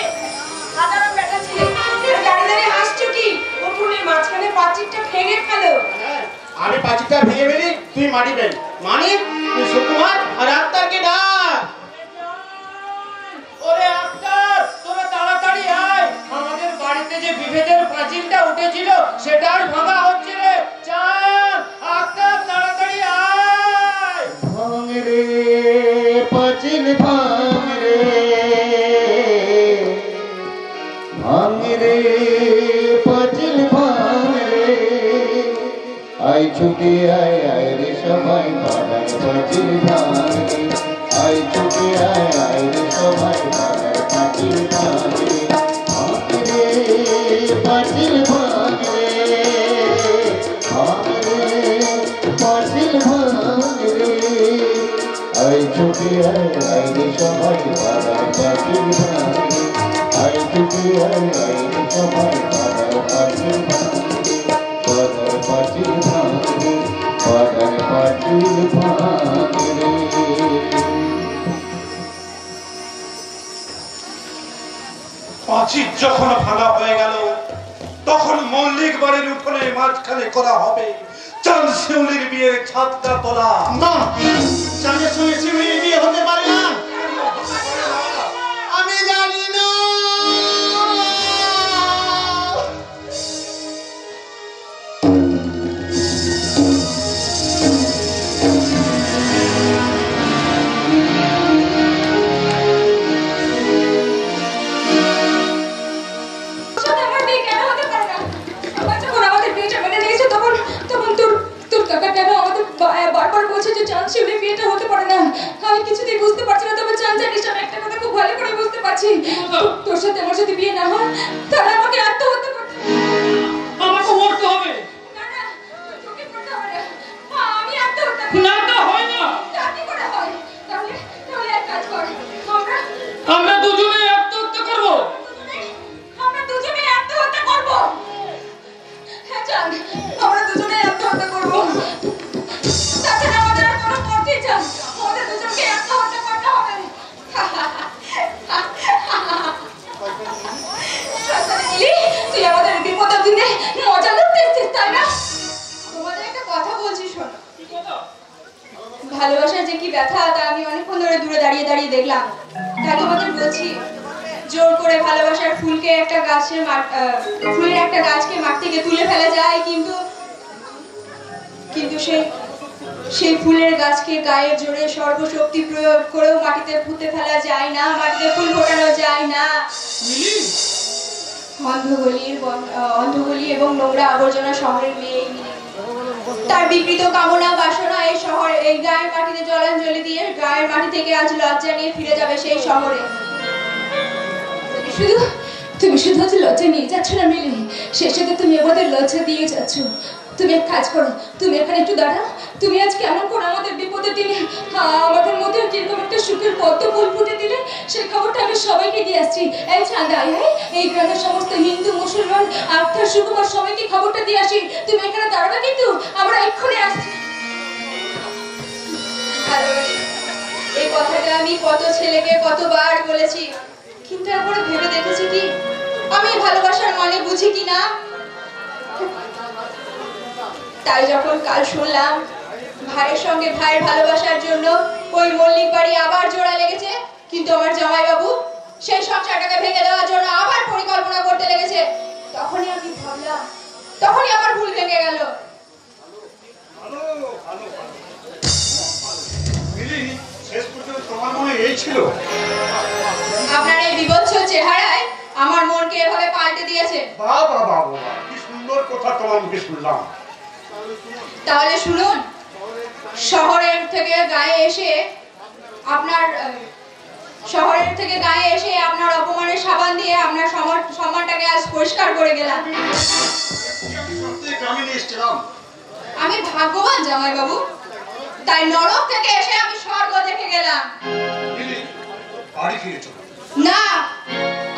Speaker 6: সাধারণ বেটা ছেলে দাঁড়িয়ে দাঁড়িয়ে হাসছো কি? উঠোনের মাঝখানে পাঁচিরটা ভেঙে ফেলো।
Speaker 7: আমি পাঁচিরটা ভেঙে ফেলি, তুই মাটি ফেল। মানে তুই সুকুমার আর আক্তারকে ডাক।
Speaker 10: ওরে আক্তার, তোরা তাড়াতাড়ি আয়, আমাদের বাড়িতে যে বিভেদের প্রাচীরটা উঠেছিল সেটা আর ভাঙা হচ্ছে রে। চল আক্তার, তাড়াতাড়ি আয়।
Speaker 12: ভাঙ রে পাঁচিল ভাঙ রে, ভাঙ রে পাঁচিল ভাঙ রে, আয় ছুটে আয় রে সবাই বাগান পাঁচিল ভাঙ রে, আয় ছুটে আয় রে সবাই বাগান পাঁচিল ভাঙ রে, ভাঙ রে পাঁচিল ভাঙ রে, ভাঙ রে পাঁচিল ভাঙ রে, আয় ছুটে আয় রে সবাই বাগান পাঁচিল ভাঙ রে, আয় ছুটে আয় রে সবাই বাগান পাঁচিল ভাঙ রে, বাগান পাঁচিল ভাঙ রে, বাগান পাঁচিল ভাঙ রে।
Speaker 4: পাঁচির যখন ভাঙা হয়ে গেল তখন মল্লিক বাড়ির উঠোনের মাঝখানে করা হবে চাঁদ শিউলির বিয়ের ছাদটা তোলা।
Speaker 7: না, চাঁদের সঙ্গে শিউলির বিয়ে হতে পারে না। আমি জানি না।
Speaker 5: আমার বিয়ে কেন হতে পারে না? আমার যখন আমাদের বিয়েটা মেনে নিয়েছে তখন তোর কাকা কেন আমাদের বারবার বলছে যে চাঁদ শিউলির বিয়েটা হতে পারে না? আমি কিছুতেই বুঝতে পারছি না। তবে চাঁদ জানিস, আমি একটা কথা খুব ভালো করে বুঝতে পারছি, তোর সাথে আমার সাথে বিয়ে না হয় তাহলে আমাকে আত্মহত্যা করতে
Speaker 9: আমাকে মরতে হবে।
Speaker 5: না না, তোকে করতে হবে না। আমি আত্মহত্যা করব।
Speaker 9: না, তা হয় না।
Speaker 5: তা কি করে হয়? তাহলে এক কাজ কর,
Speaker 9: আমরা দুজনে আত্মহত্যা করব।
Speaker 5: আমরা দুজনে আত্মহত্যা করব। হ্যাঁ চাঁদ, আমরা দুজনে আত্মহত্যা করব। তাছাড়া আমাদের আর কোনো পথই চান, আমাদের দুজনকে আত্মহত্যা করতে হবে। শয়তানি মিলি, তুই আমাদের বিপদের দিনে মজা লুটতে এসেছিস, তাই না? তোমাদের একটা কথা বলছি, শোনো। ভালোবাসার যে কি ব্যথা তা আমি অনেকক্ষণ ধরে দূরে দাঁড়িয়ে দাঁড়িয়ে দেখলাম। তাই তোমাদের বলছি, জোর করে ভালোবাসার ফুলের একটা গাছকে মাঠ থেকে তুলে ফেলা যায়, কিন্তু সেই ফুলের গাছকে গায়ের জোরে সর্বশক্তি প্রয়োগ করেও মাটিতে পুঁতে ফেলা যায় না, মাটিতে ফুল ফোটানো যায় না। অন্ধগলি এবং নোংরা আবর্জনা শহরের মেয়ে তার বিকৃত কামনা বাসনা এই গায়ের মাটিতে জলাঞ্জলি দিয়ে গায়ের মাটি থেকে আজ লজ্জা নিয়ে ফিরে যাবে সেই শহরে। তুমি শুধু আজ লজ্জা নিয়ে যাচ্ছ না মিলি, শেষে তো তুমি আমাদের লজ্জা দিয়ে যাচ্ছ। তুমি এক কাজ করো, তুমি এখানে একটু দাঁড়াও। তুমি আজ কেমন করে আমাদের বিপদের দিনে আমাদের মধ্যে কিরকম একটা সুখের পদ্ম ফুল ফুটে দিলে সেই খবরটা আমি সবাইকে দিয়ে আসছি। এই চাঁদা, এই গ্রামের সমস্ত হিন্দু মুসলমান আক্তার সুকুমার সবাইকে খবরটা দিয়ে আসি। তুমি এখানে দাঁড়াবে, কিন্তু আমরা এক্ষুনি আসছি। এই কথাটা আমি কত ছেলেকে কতবার বলেছি, কিন্তু একবার ভেবে দেখেছি কি আমি ভালোবাসার মানে বুঝি কি না। তাই যখন কাল শুনলাম ভাইয়ের সঙ্গে ভাইয়ের ভালোবাসার জন্য ওই মল্লিক বাড়ি আবার জোড়া লেগেছে, কিন্তু আমার জামাইবাবু সেই সংসারটাকে ভেঙে দেওয়ার জন্য আবার পরিকল্পনা করতে লেগেছে, তখনই আমি ভাবলাম, তখনই আমার ভুল ভেঙে গেল।
Speaker 3: শেষ পর্যন্ত তোমার মনে এই ছিল?
Speaker 5: আপনার এই বিভৎস চেহারায় আমার মনকে এভাবে পাল্টে দিয়েছে।
Speaker 3: বাবা বাবা, কি সুন্দর কথা তোমার মুখে শুনলাম।
Speaker 5: তাহলে শুনুন, শহরের থেকে গায়ে এসে আপনার অপমানের সাবান দিয়ে আপনার সম্মানটাকে আজ পরিষ্কার করে গেলাম।
Speaker 3: গ্রামে নিয়ে এসেছিলাম।
Speaker 5: আমি ভাগ্যবান জামাইবাবু, তাই নরক থেকে এসে আমি স্বর্গ দেখে গেলাম।
Speaker 3: বাড়ি ফিরেছো?
Speaker 5: না,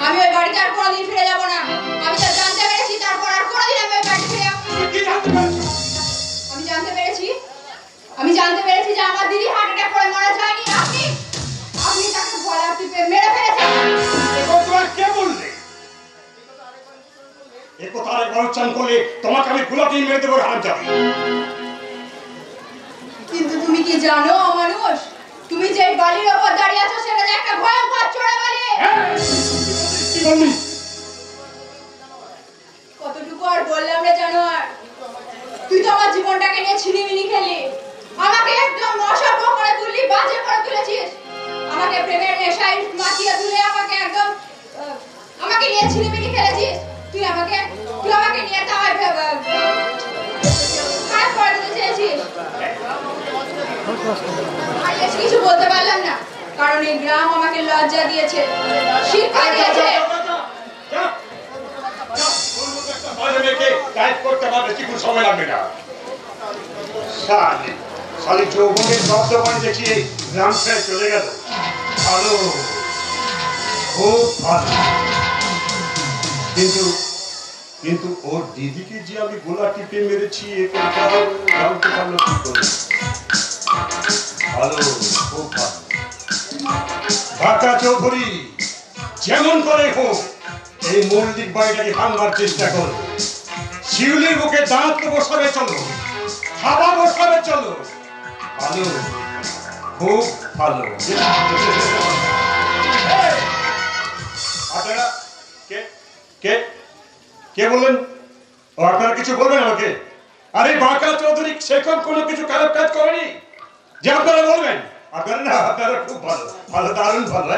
Speaker 5: আমি ওই বাড়িতে আর কোনোদিন ফিরে যাব না। আমি তো জানতে পেরেছি, তারপর আর কোনোদিন আমি ওই বাড়িতে ফিরে যাব না।
Speaker 3: কি জানতে পেরেছো?
Speaker 5: আমি জানতে পেরেছি যে আমার দিদি হার্ট অ্যাটাক করে মারা যায়নি। আপনি তাকে গলা টিপে মেরে ফেলেছেন।
Speaker 3: তোমার কে বললে? এ কথা আরেকবার উচ্চারণ করলে তোমাকে আমি গুলাটিন মেরে দেবো হারামজাদি।
Speaker 5: কিন্তু তুমি কি জানো অমানুষ, তুমি যে বালির ওপর দাঁড়িয়ে আছো সেটা যে একটা ভয়ঙ্কর চোরা বালি।
Speaker 3: কি বললি?
Speaker 5: কতটুকু আর বললাম রে জানোয়ার, তুই তো আমার জীবনটাকে নিয়ে ছিনিমিনি খেলি, আমাকে একদম অসভ্য করে তুললি, বাজে করে তুলেছিস, আমাকে প্রেমের নেশায় মাতিয়ে তুলে আমাকে নিয়ে ছিনিমিনি খেলেছিস। তুই আমাকে নিয়ে তাই খারাপ করে দিতে চেয়েছিস। আর কিছু বলতে পারলাম না, কারণ এই গ্রাম আমাকে লজ্জা দিয়েছে, শিক্ষা দিয়েছে।
Speaker 3: সময় লাগবে না। শালি যৌবনের শব্দ মানে দেখিয়ে গ্রাম ছেড়ে চলে গেল। ভালো, খুব ভালো। কিন্তু ওর দিদিকে যে আমি গোলা টিপে মেরেছি জানতে পারলো কি করে? ভালো, খুব ভালো। ঢাকা চৌধুরী যেমন করে হোক এই মৌলিক বাড়িটাকে ভাঙবার চেষ্টা করো। শিউলির বুকে দাঁত বসাবে চলো, খাবার বসাবে চলো। ভালো, খুব ভালো। আপনারা কে বললেন? আপনারা কিছু বলবেন আমাকে? আরে বাঁকা চৌধুরী সেখন কোনো কিছু খারাপ কাজ করেনি যে আপনারা বলবেন? আপনারা খুব ভালো, দারুণ ভালো।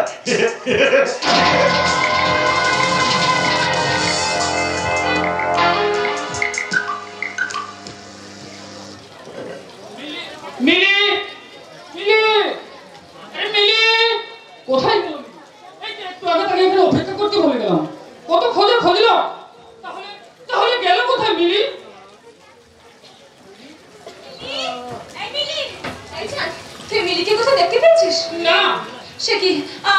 Speaker 9: কোথায় বলবি? এই যে একটু আগে তাকে এখানে অপেক্ষা করতে বলে গেলাম, কত খোঁজলাম, তাহলে গেল কোথায় মিলি?
Speaker 5: তুই মিলিকে কোথাও দেখতে পেয়েছিস?
Speaker 9: না।
Speaker 5: সে কি,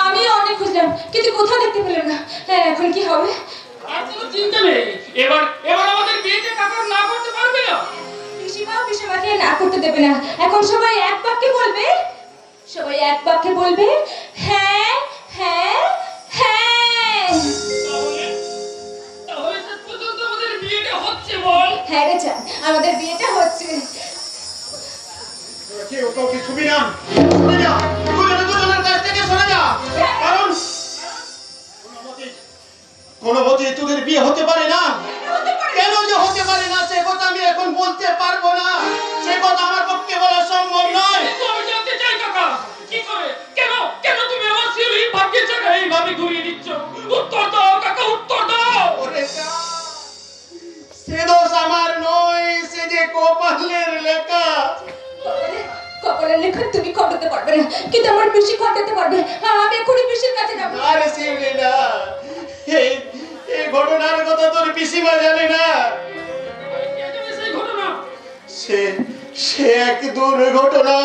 Speaker 5: আমি অনেক খুঁজলাম কিন্তু কোথাও দেখতে পেলাম না। এখন কি হবে?
Speaker 9: আর কোনো চিন্তা নেই, এবার আমাদের বিয়েতে কাকার না করতে পারবে না।
Speaker 5: পিসিমাকে না করতে দেবে না। এখন সবাই এক বাক্যে বলবে হ্যাঁ হ্যাঁ হ্যাঁ।
Speaker 9: তাহলে শেষ পর্যন্ত আমাদের বিয়েটা হচ্ছে বল?
Speaker 5: হ্যাঁ রে চান, আমাদের বিয়েটা হচ্ছে।
Speaker 7: কোনোমতে তোদের বিয়ে হতে পারে না। কেন যে হতে পারে না সে কথা আমি এখন বলতে পারবো না, সে কথা আমার পক্ষে বলা সম্ভব নয়।
Speaker 9: আমি জানতে চাই কাকা, কি করে, কেন তুমি আমার শিউলির ভাগ্যের জায়গায় এইভাবে ঘুরিয়ে দিচ্ছ? উত্তর দাও কাকা, উত্তর দাও।
Speaker 7: সে দোষ আমার নয়, সে যে কপালের লেখা।
Speaker 5: কপালের লেখা তুমি খণ্ডাতে পারবে না, কিন্তু আমার পিসি খণ্ডাতে পারবে। আমি এখনই পিসির কাছে যাবো।
Speaker 7: আরে শিউলি না, এই ঘটনার কথা তোর পিসিমা জানে না। সে এক দুর্ঘটনা।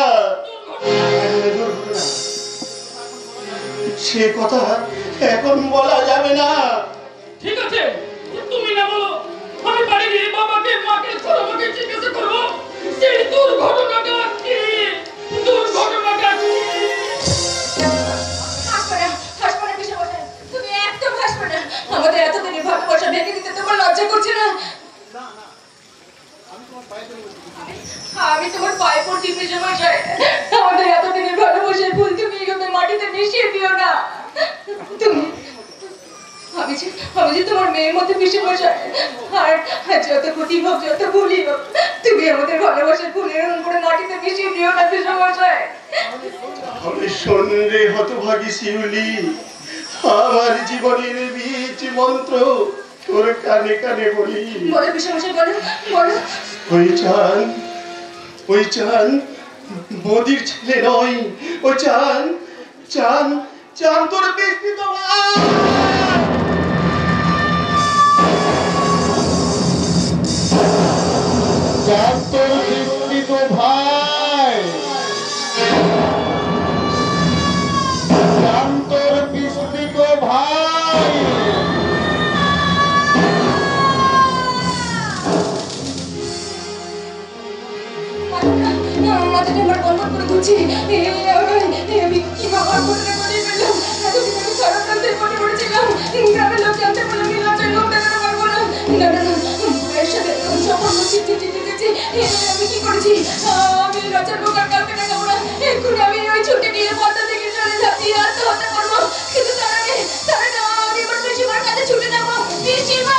Speaker 7: সে কথা এখন বলা যাবে না।
Speaker 9: ঠিক আছে, তুমি না বলো, আমি বাড়ি গিয়ে বাবাকে মাকে খোলামাকে জিজ্ঞাসা করবো সেই দুর্ঘটনাটা কি।
Speaker 5: হাসপাতাল পিসে বসে তুমি একদম হাসবে না। আমাদের এতদিনের ভালোবাসা ভেঙে দিতে তোমার লজ্জা করছে না? আমি তোমার পায়ে পড়ছি পিসে মশাই, আমাদের এতদিনের ভালোবাসার ফুল তুমি এইভাবে মাটিতে মিশিয়ে দিও না। আমি যে তোমার মেয়ের মতো পিসে মশাই, আর যত ক্ষতি হোক যত ভুলই হোক তুমি আমাদের ভালোবাসার ফুল এরকম করে মাটিতে মিশিয়ে দিও না পিসে মশাই।
Speaker 7: আমি শোনরে হতভাগী শিউলি, আমার জীবনের বীজ মন্ত্র তোর কানে কানে বলি।
Speaker 5: বলো পিসে মশাই, বলো।
Speaker 7: ওই চান বদির ছেলে নয়, ও চান তোর বিস্তৃত
Speaker 12: ভাই।
Speaker 5: মাথাটা আমার বন্ধ করে দিচ্ছি। আমি কি বাবার ঘটনা করে ফেললাম। এতদিন আমি ষড়যন্ত্রের মনে পড়েছিলাম। গ্রামের লোক জানতে পারলে আমি লজ্জায় মুখ দেখাতে পারবো না। না না না, ভাইয়ের সাথে সম্পর্ক চিঠি আমি কি করেছি? আমি লজ্জার মুখ আর কাউকে দেখাবো না। এক্ষুনি আমি ওই ছুটি নিয়ে পর্দা থেকে চলে যাচ্ছি, আত্মহত্যা করবো। কিন্তু তার আগে আমি আমার পিসিমার কাছে ছুটে যাবো। পিসিমা!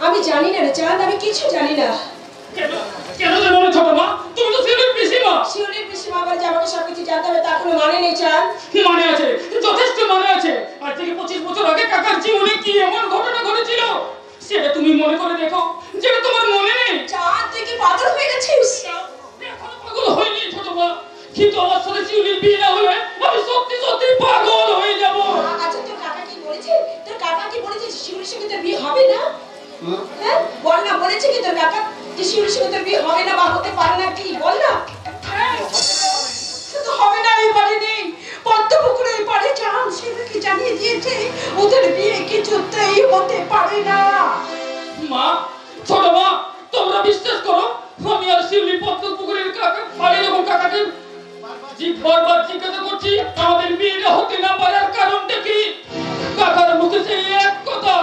Speaker 6: আমি জানি না রে চাঁদ, আমি কিছু জানি না।
Speaker 9: কেন জানো না ছোট মা? তুমি তো শিউলির পিসিমা।
Speaker 6: শিউলির পিসিমা বলে যে আমাকে সবকিছু জানতে হবে, তার কোনো মানে নেই চাঁদ।
Speaker 9: মানে আছে, যথেষ্ট মানে আছে। আজ থেকে 25 বছর আগে কাকার জীবনে কি এমন ঘটনা ঘটেছিল সেটা তুমি মনে করে দেখো, যেটা তোমার মনে নেই।
Speaker 6: চাঁদ, তুই কি পাগল হয়ে গেছিস?
Speaker 9: এখনো পাগল হয়নি ছোট মা, কিন্তু আমার সাথে শিউলির বিয়ে না হলে আমি সত্যি সত্যি পাগল হয়ে যাব।
Speaker 6: আচ্ছা, তোর কাকা কি বলেছে? তোর কাকা কি বলেছে শিউলির সঙ্গে তোর বিয়ে হবে না? হ্যাঁ বল না, বলেছে কি তোর কাকা যে শিউলির সঙ্গে তোর বিয়ে হবে না বা হতে পারে না? কি বল না। শুধু হবে না এই বাড়ি নেই, পদ্মপুকুরের পাড়ে চাঁদ শিউলিকে জানিয়ে দিয়েছে ওদের বিয়ে কিছুতেই হতে পারে না।
Speaker 9: মা, ছোট মা, তোমরা বিশ্বাস করো আমি আর শিউলি পদ্মপুকুরের কাকা বাড়ির এবং কাকাকে বারবার জিজ্ঞাসা করছি আমাদের বিয়েটা হতে না পারার কারণটা কি। কাকার মুখে সেই এক কথা,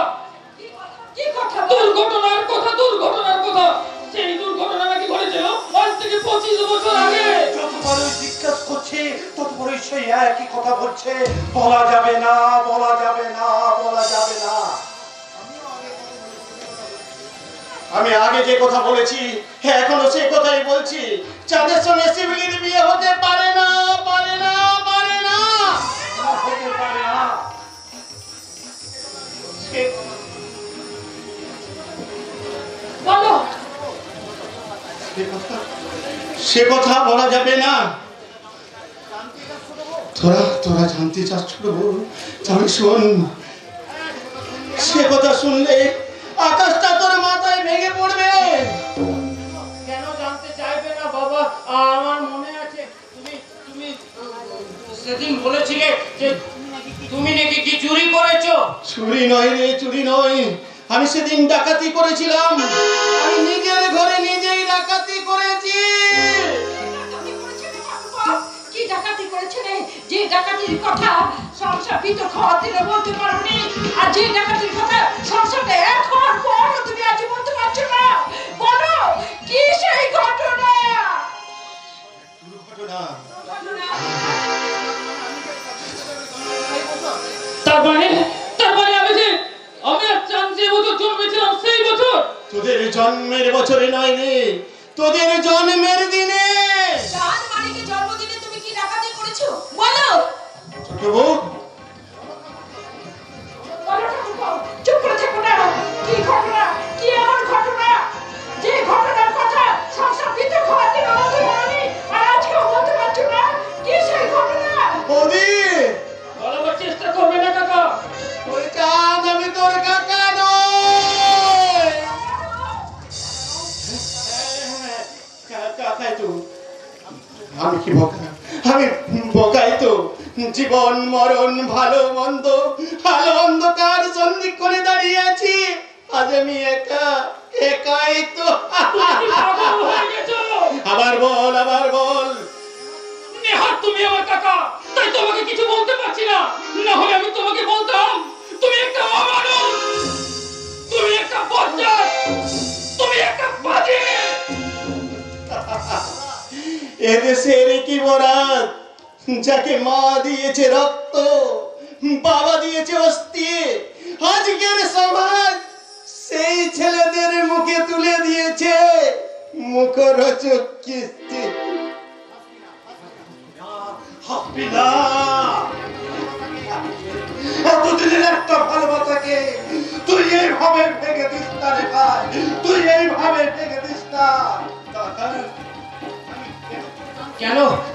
Speaker 6: কি কথা?
Speaker 9: দুর্ঘটনার কথা। সেই দুর্ঘটনা নাকি ঘটেছিল আজ থেকে 25 বছর আগে।
Speaker 4: যতবারই জিজ্ঞাসা করছে ততবারই সেই একই কথা বলছে, বলা যাবে না, বলা যাবে না, বলা যাবে না।
Speaker 7: আমি আগে যে কথা বলেছি এখনো সেই কথাই বলছি, চাঁদের সঙ্গে শিউলির বিয়ে হতে পারে না, পারে না, পারে না,
Speaker 4: হতে পারে না।
Speaker 6: বলো।
Speaker 7: সে কথা বলা যাবে না। তোরা জানতে চাচ্ছ তাহলে শোন। সে কথা শুনলে আকাশটা তোর মাথায় ভেঙে পড়বে।
Speaker 10: কেন জানতে চাইবে না বাবা? আমার মনে আছে তুমি সেদিন বলেছিলে যে তুমি নাকি কি চুরি করেছো।
Speaker 7: চুরি নয় রে, চুরি নয়। আমি সেদিন ডাকাতি করেছিলাম। আমি নিজের ঘরে নিজেই ডাকাতি করেছি।
Speaker 6: কি ডাকাতি করেছিলে? যে ডাকাতির কথা সংসার ভিতর খাওয়ার দিনে বলতে পারোনি, আর যে ডাকাতির কথা সংসারটা এখন পর তুমি আজ বলতে পারছো না। বলো কি সেই ঘটনা?
Speaker 9: তার মানে আমি আর চাঁদ যে বছর জন্মেছিলাম সেই বছর।
Speaker 7: তোদের জন্মের বছরে নয় রে, তোদের জন্মের দিনে।
Speaker 6: চাঁদ মানিকের জন্মদিনে তুমি কি ডাকাতি করেছো? বলো।
Speaker 7: ছোট বউ,
Speaker 6: চুপ করে থাকো না। কি ঘটনা? কি এমন ঘটনা যে ঘটনার কথা সংসার ভিতর খাওয়ার দিনে বলতে পারোনি, আর আজকেও বলতে পারছো না? কি সেই ঘটনা?
Speaker 7: বৌদি
Speaker 9: বলাবার চেষ্টা করবে না কাকা।
Speaker 7: ওই চাঁদ আমি তোর কাকা নই। কাকাই তো আমি কি বোকা? আমি বোকাই তো। জীবন মরণ ভালো মন্দ আলো অন্ধকার সন্ধিক্ষণে দাঁড়িয়ে আছি। আজ আমি একাই তো। আবার বল।
Speaker 9: নেহাত তুমি আমার কাকা, তাই তোমাকে কিছু বলতে পারছি না। না হলে আমি তোমাকে বলতাম তুমি একটা অমানুষ, তুমি একটা বজ্জাত, তুমি একটা বাজে।
Speaker 7: এদেশের কি বরাত, যাকে মা দিয়েছে রক্ত, বাবা দিয়েছে অস্থি, আজকের সমাজ সেই ছেলেদের মুখে তুলে দিয়েছে মুখরোচক কিস্তি।
Speaker 4: এতদিনের একটা ভালোবাসাকে তুই এইভাবে ভেঙে দিস না রে ভাই, তুই এইভাবে ভেঙে দিস না।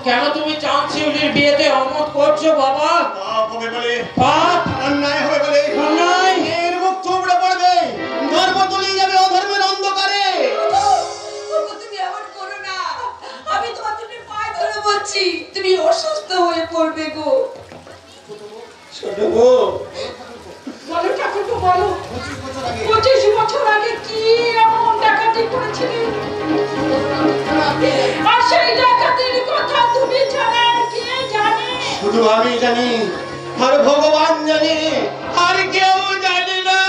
Speaker 10: কেন তুমি চাঁদ শিউলির বিয়েতে অমত করছো বাবা?
Speaker 7: পাপ হবে বলে, পাপ অন্যায় হবে বলে, অন্যায় এর মুখ থুবড়ে পড়বে, ধর্ম তলিয়ে যাবে অধর্মের অন্ধকারে।
Speaker 6: তুমি এমন করো না। আমি তোমার দুটো পায়ে ধরে বলছি
Speaker 2: বলছি তুমি অসুস্থ হয়ে পড়বে গো।
Speaker 7: ছোট বউ
Speaker 2: বলো ঠাকুরপো বলো, 25 বছর আগে কি এমন ডাকাতি করেছিলে? আর সেই ডাকাতির কথা তুমি জানো, কে জানে?
Speaker 7: শুধু আমি জানি, আর ভগবান জানে, আর কেউ জানে না।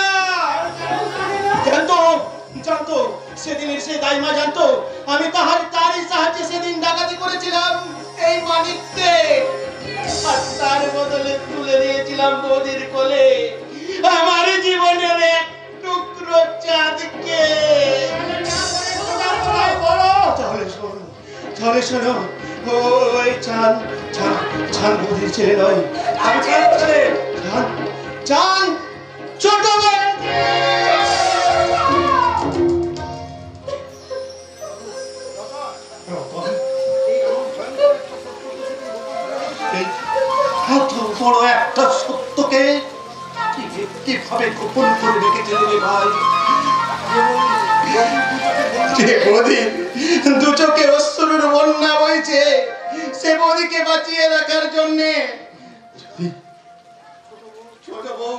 Speaker 7: জানতো জানতো সেদিনের সে দাইমা জানতো আমি তারই সাহায্যে সেদিন ডাকাতি করেছিলাম এই মানিককে, আর তার বদলে তুলে দিয়েছিলাম বৌদির কোলে আমার জীবনের এক টুকরো চাঁদকে। তাহলে শোনো, ওই চাঁদ বৌদির ছেলে নয়, আমি চাঁদ ছোট বড় একটা সত্যকে কিভাবে গোপন করে রেখেছিলেন ভাই। দু চোখে অশ্রুর বন্যা বইছে সে বৌদিকে বাঁচিয়ে রাখার জন্যে। ছোট বউ,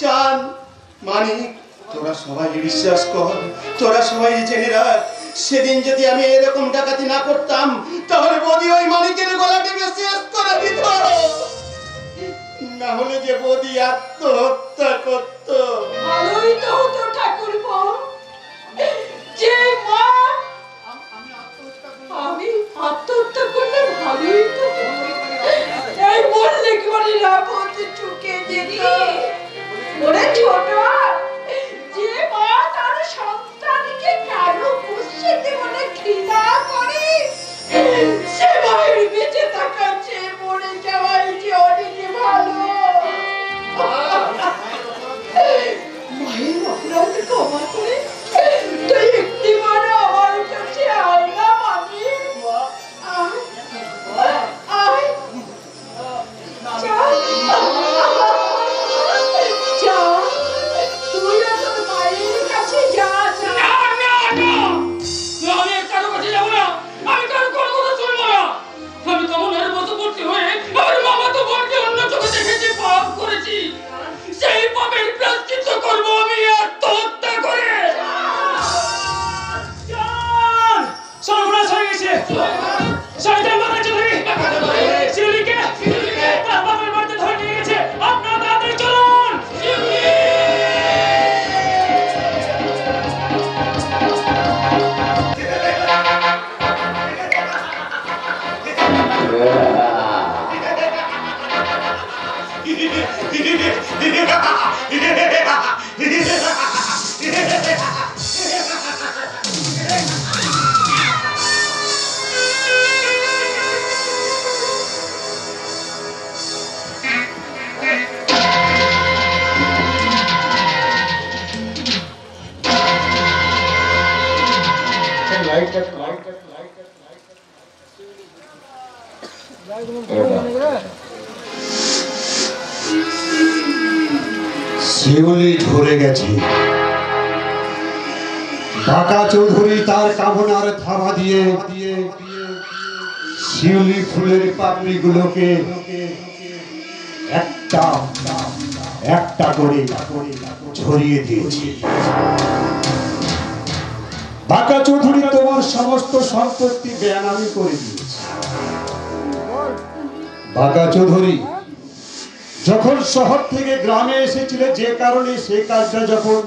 Speaker 7: চাঁদ, মানিক, তোরা সবাই বিশ্বাস কর, তোরা সবাই জেনে রাখ, সেদিন যদি আমি এরকম ডাকাতি না করতাম তাহলে বৌদি ওই মানিকের গলা টিপে শেষ করে দিত, না হলে যে বৌদি আত্মহত্যা করত।
Speaker 2: ভালোই তো হতো ঠাকুরপো, যে মা আমি আত্মহত্যা করলে ভালোই তো। এই বললে করে রাবত চুকে যেত। ওরে ছোট, যে মা তার সন্তানকে কারো পুষ্টিতে মনে ঘৃণা করে, সে মায়ের বেঁচে থাকার চেয়ে মরে যাওয়াই যে অনেক ভালো। মায়ের অপরাধ ক্ষমা করে তুই একটিবার আমার কাছে আয় না মামি। আয় যা, তুই তোর মায়ের কাছে যা।
Speaker 9: আমি কারো কাছে যাবো না, আমি কারো কোনো কথা শুনবো না। আমি কমনের বশবর্তী হয়ে আমার মামাতো বোনকে অন্য চোখে দেখেছি, পাপ করেছি, সেই পাপের প্রায়শ্চিত্ত করবো আমি আত্মহত্যা করে।
Speaker 1: সর্বনাশ হয়ে গেছে। শয়তান বাবাকে ধরে শিউলিকে তার বাবার বাড়িতে ধরে নিয়ে গেছে। আপনারা তাড়াতাড়ি চলুন।
Speaker 3: শিউলি ধরে গেছে। বাঁকা চৌধুরী তার কামনার থাবা দিয়ে শিউলি ফুলের পাপড়িগুলোকে একটা একটা করে ছড়িয়ে দিয়েছে। বাঁকা চৌধুরী তোমার সমস্ত সম্পত্তি বেয়ানামি করে দিয়েছে। বাঁকা চৌধুরী যখন শহর থেকে গ্রামে এসেছিল, যে কারণে সেই কাজটা যখন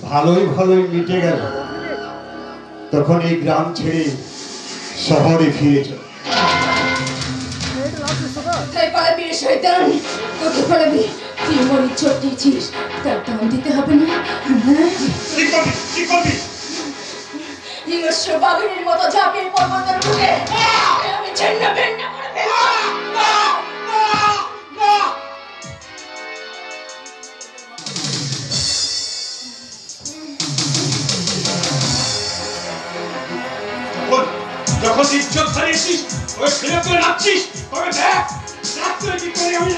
Speaker 3: ভালোই মিটে গেল, তখন এই গ্রাম ছেড়ে শহরে ফিরে চল।
Speaker 5: পালাবি রে শয়তান, তোকে পালাবি। তুই মরি ছড়িয়েছিস, তার দাম দিতে হবে না।
Speaker 3: কি করবি?
Speaker 5: হিংস্র বাঘিনীর মতো ঝাঁপিয়ে পর্বতের বুকে আমি ছিন্ন ভিন্ন করে ফেলবো।
Speaker 3: যখন ইজ্জত হারিয়েছিস ওই ছেলে তুই নাচছিস, তবে দেখ নাচতে কি করি আমি।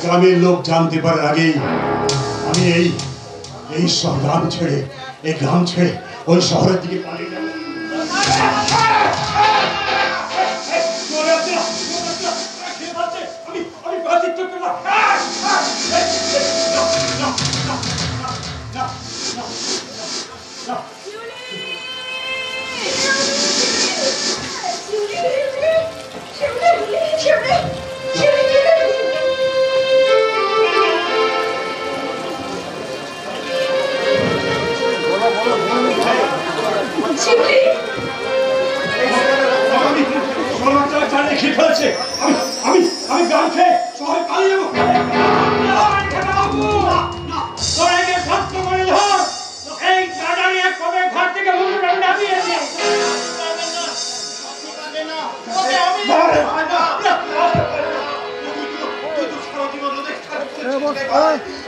Speaker 3: গ্রামের লোক জানতে পারার আগেই আমি এই সব গ্রাম ছেড়ে ওই শহরের দিকে পালিয়ে যাব। আমি গ্রাম ছেড়ে শহরে পালিয়ে যাবো।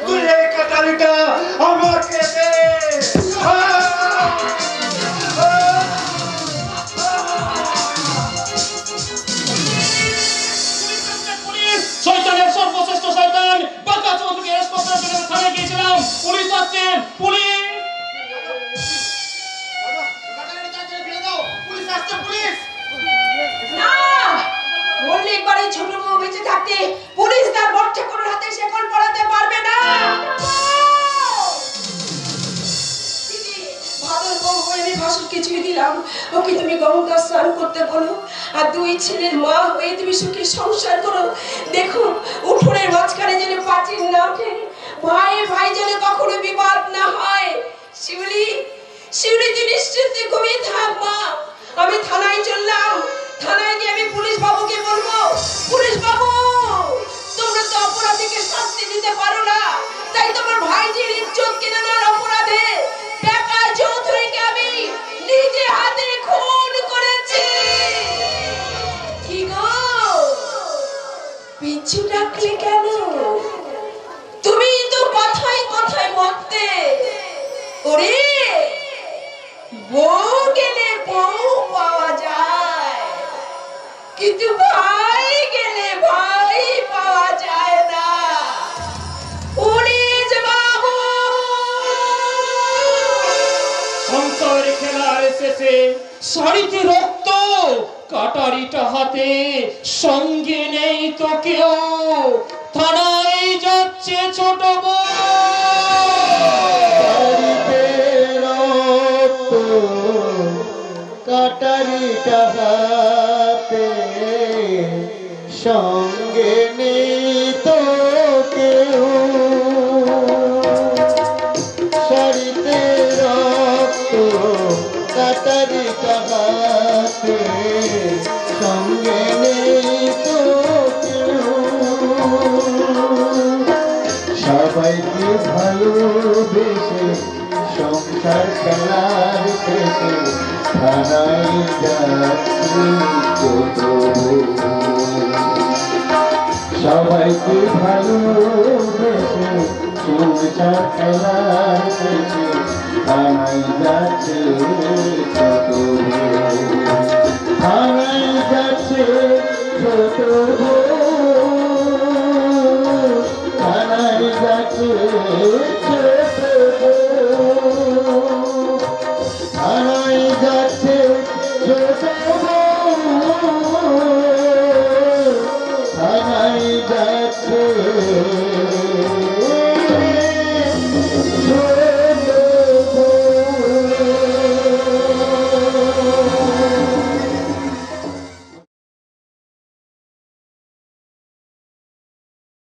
Speaker 4: তুই এই কাটারিটা আমাকে দে।
Speaker 9: শয়তানের সর্বশ্রেষ্ঠ শয়তান বাঁকা চৌধুরী অ্যারেস্ট করতে জন্য থানায় গিয়েছিলাম। পুলিশ আসছেন, পুলিশ।
Speaker 6: না, মল্লিক বাড়ির ছোট বউ বেঁচে থাকতে পুলিশ তার বড় ঠাকুরের হাতে শেকল পরাতে পারবে না। ভাদর বউ হয়ে আমি ভাসুরকে ছুঁয়ে দিলাম। ওকে তুমি গঙ্গা স্নান করতে বলো, আর দুই ছেলের মা হয়ে তুমি সুখে সংসার করো। দেখো উঠোনের মাঝখানে যেন পাঁচিল না ওঠে, ভাই ভাই যেন কখনো বিবাদ না হয়। শিউলি, শিউলি তুই নিশ্চিন্তে ঘুমিয়ে থাক মা। আমি থানায় চললাম। থানায় গিয়ে আমি পুলিশ বাবুকে বলবো, পুলিশ বাবু তোমরা তো অপরাধীকে শাস্তি দিতে পারো না, তাই তোমার ভাইজির ইজ্জত কেনার অপরাধে টাকা চৌধুরীকে আমি নিজে হাতে খুন করেছি। কি গো পিছু ডাকলে কেন? তুমি তো কথায় কথায় মরতে। ওরে বউ গেলে বউ পাওয়া যায়, কিন্তু ভাই গেলে ভাই পাওয়া যায় না। পুলিশ বাবু
Speaker 9: সংসারে খেলা এসেছে, শাড়িতে রক্ত, কাটারিটা হাতে, সঙ্গে নেই তো কেউ। থানায় যাচ্ছে ছোট বউ।
Speaker 12: কাটারিটা হাতে, সঙ্গে নেই তো কেউ। শাড়িতে রক্ত, কাটারিটা হাতে, সঙ্গে নেই তো কেউ। সবাইকে ভালোবেসে সংসার খেলার শেষে থানায় যাচ্ছি ছোট বউ। সবাইকে ভালোবেসে সংসার খেলার শেষে থানায় যাচ্ছে ছোট বউ। থানায় যাচ্ছে ছোট বউ।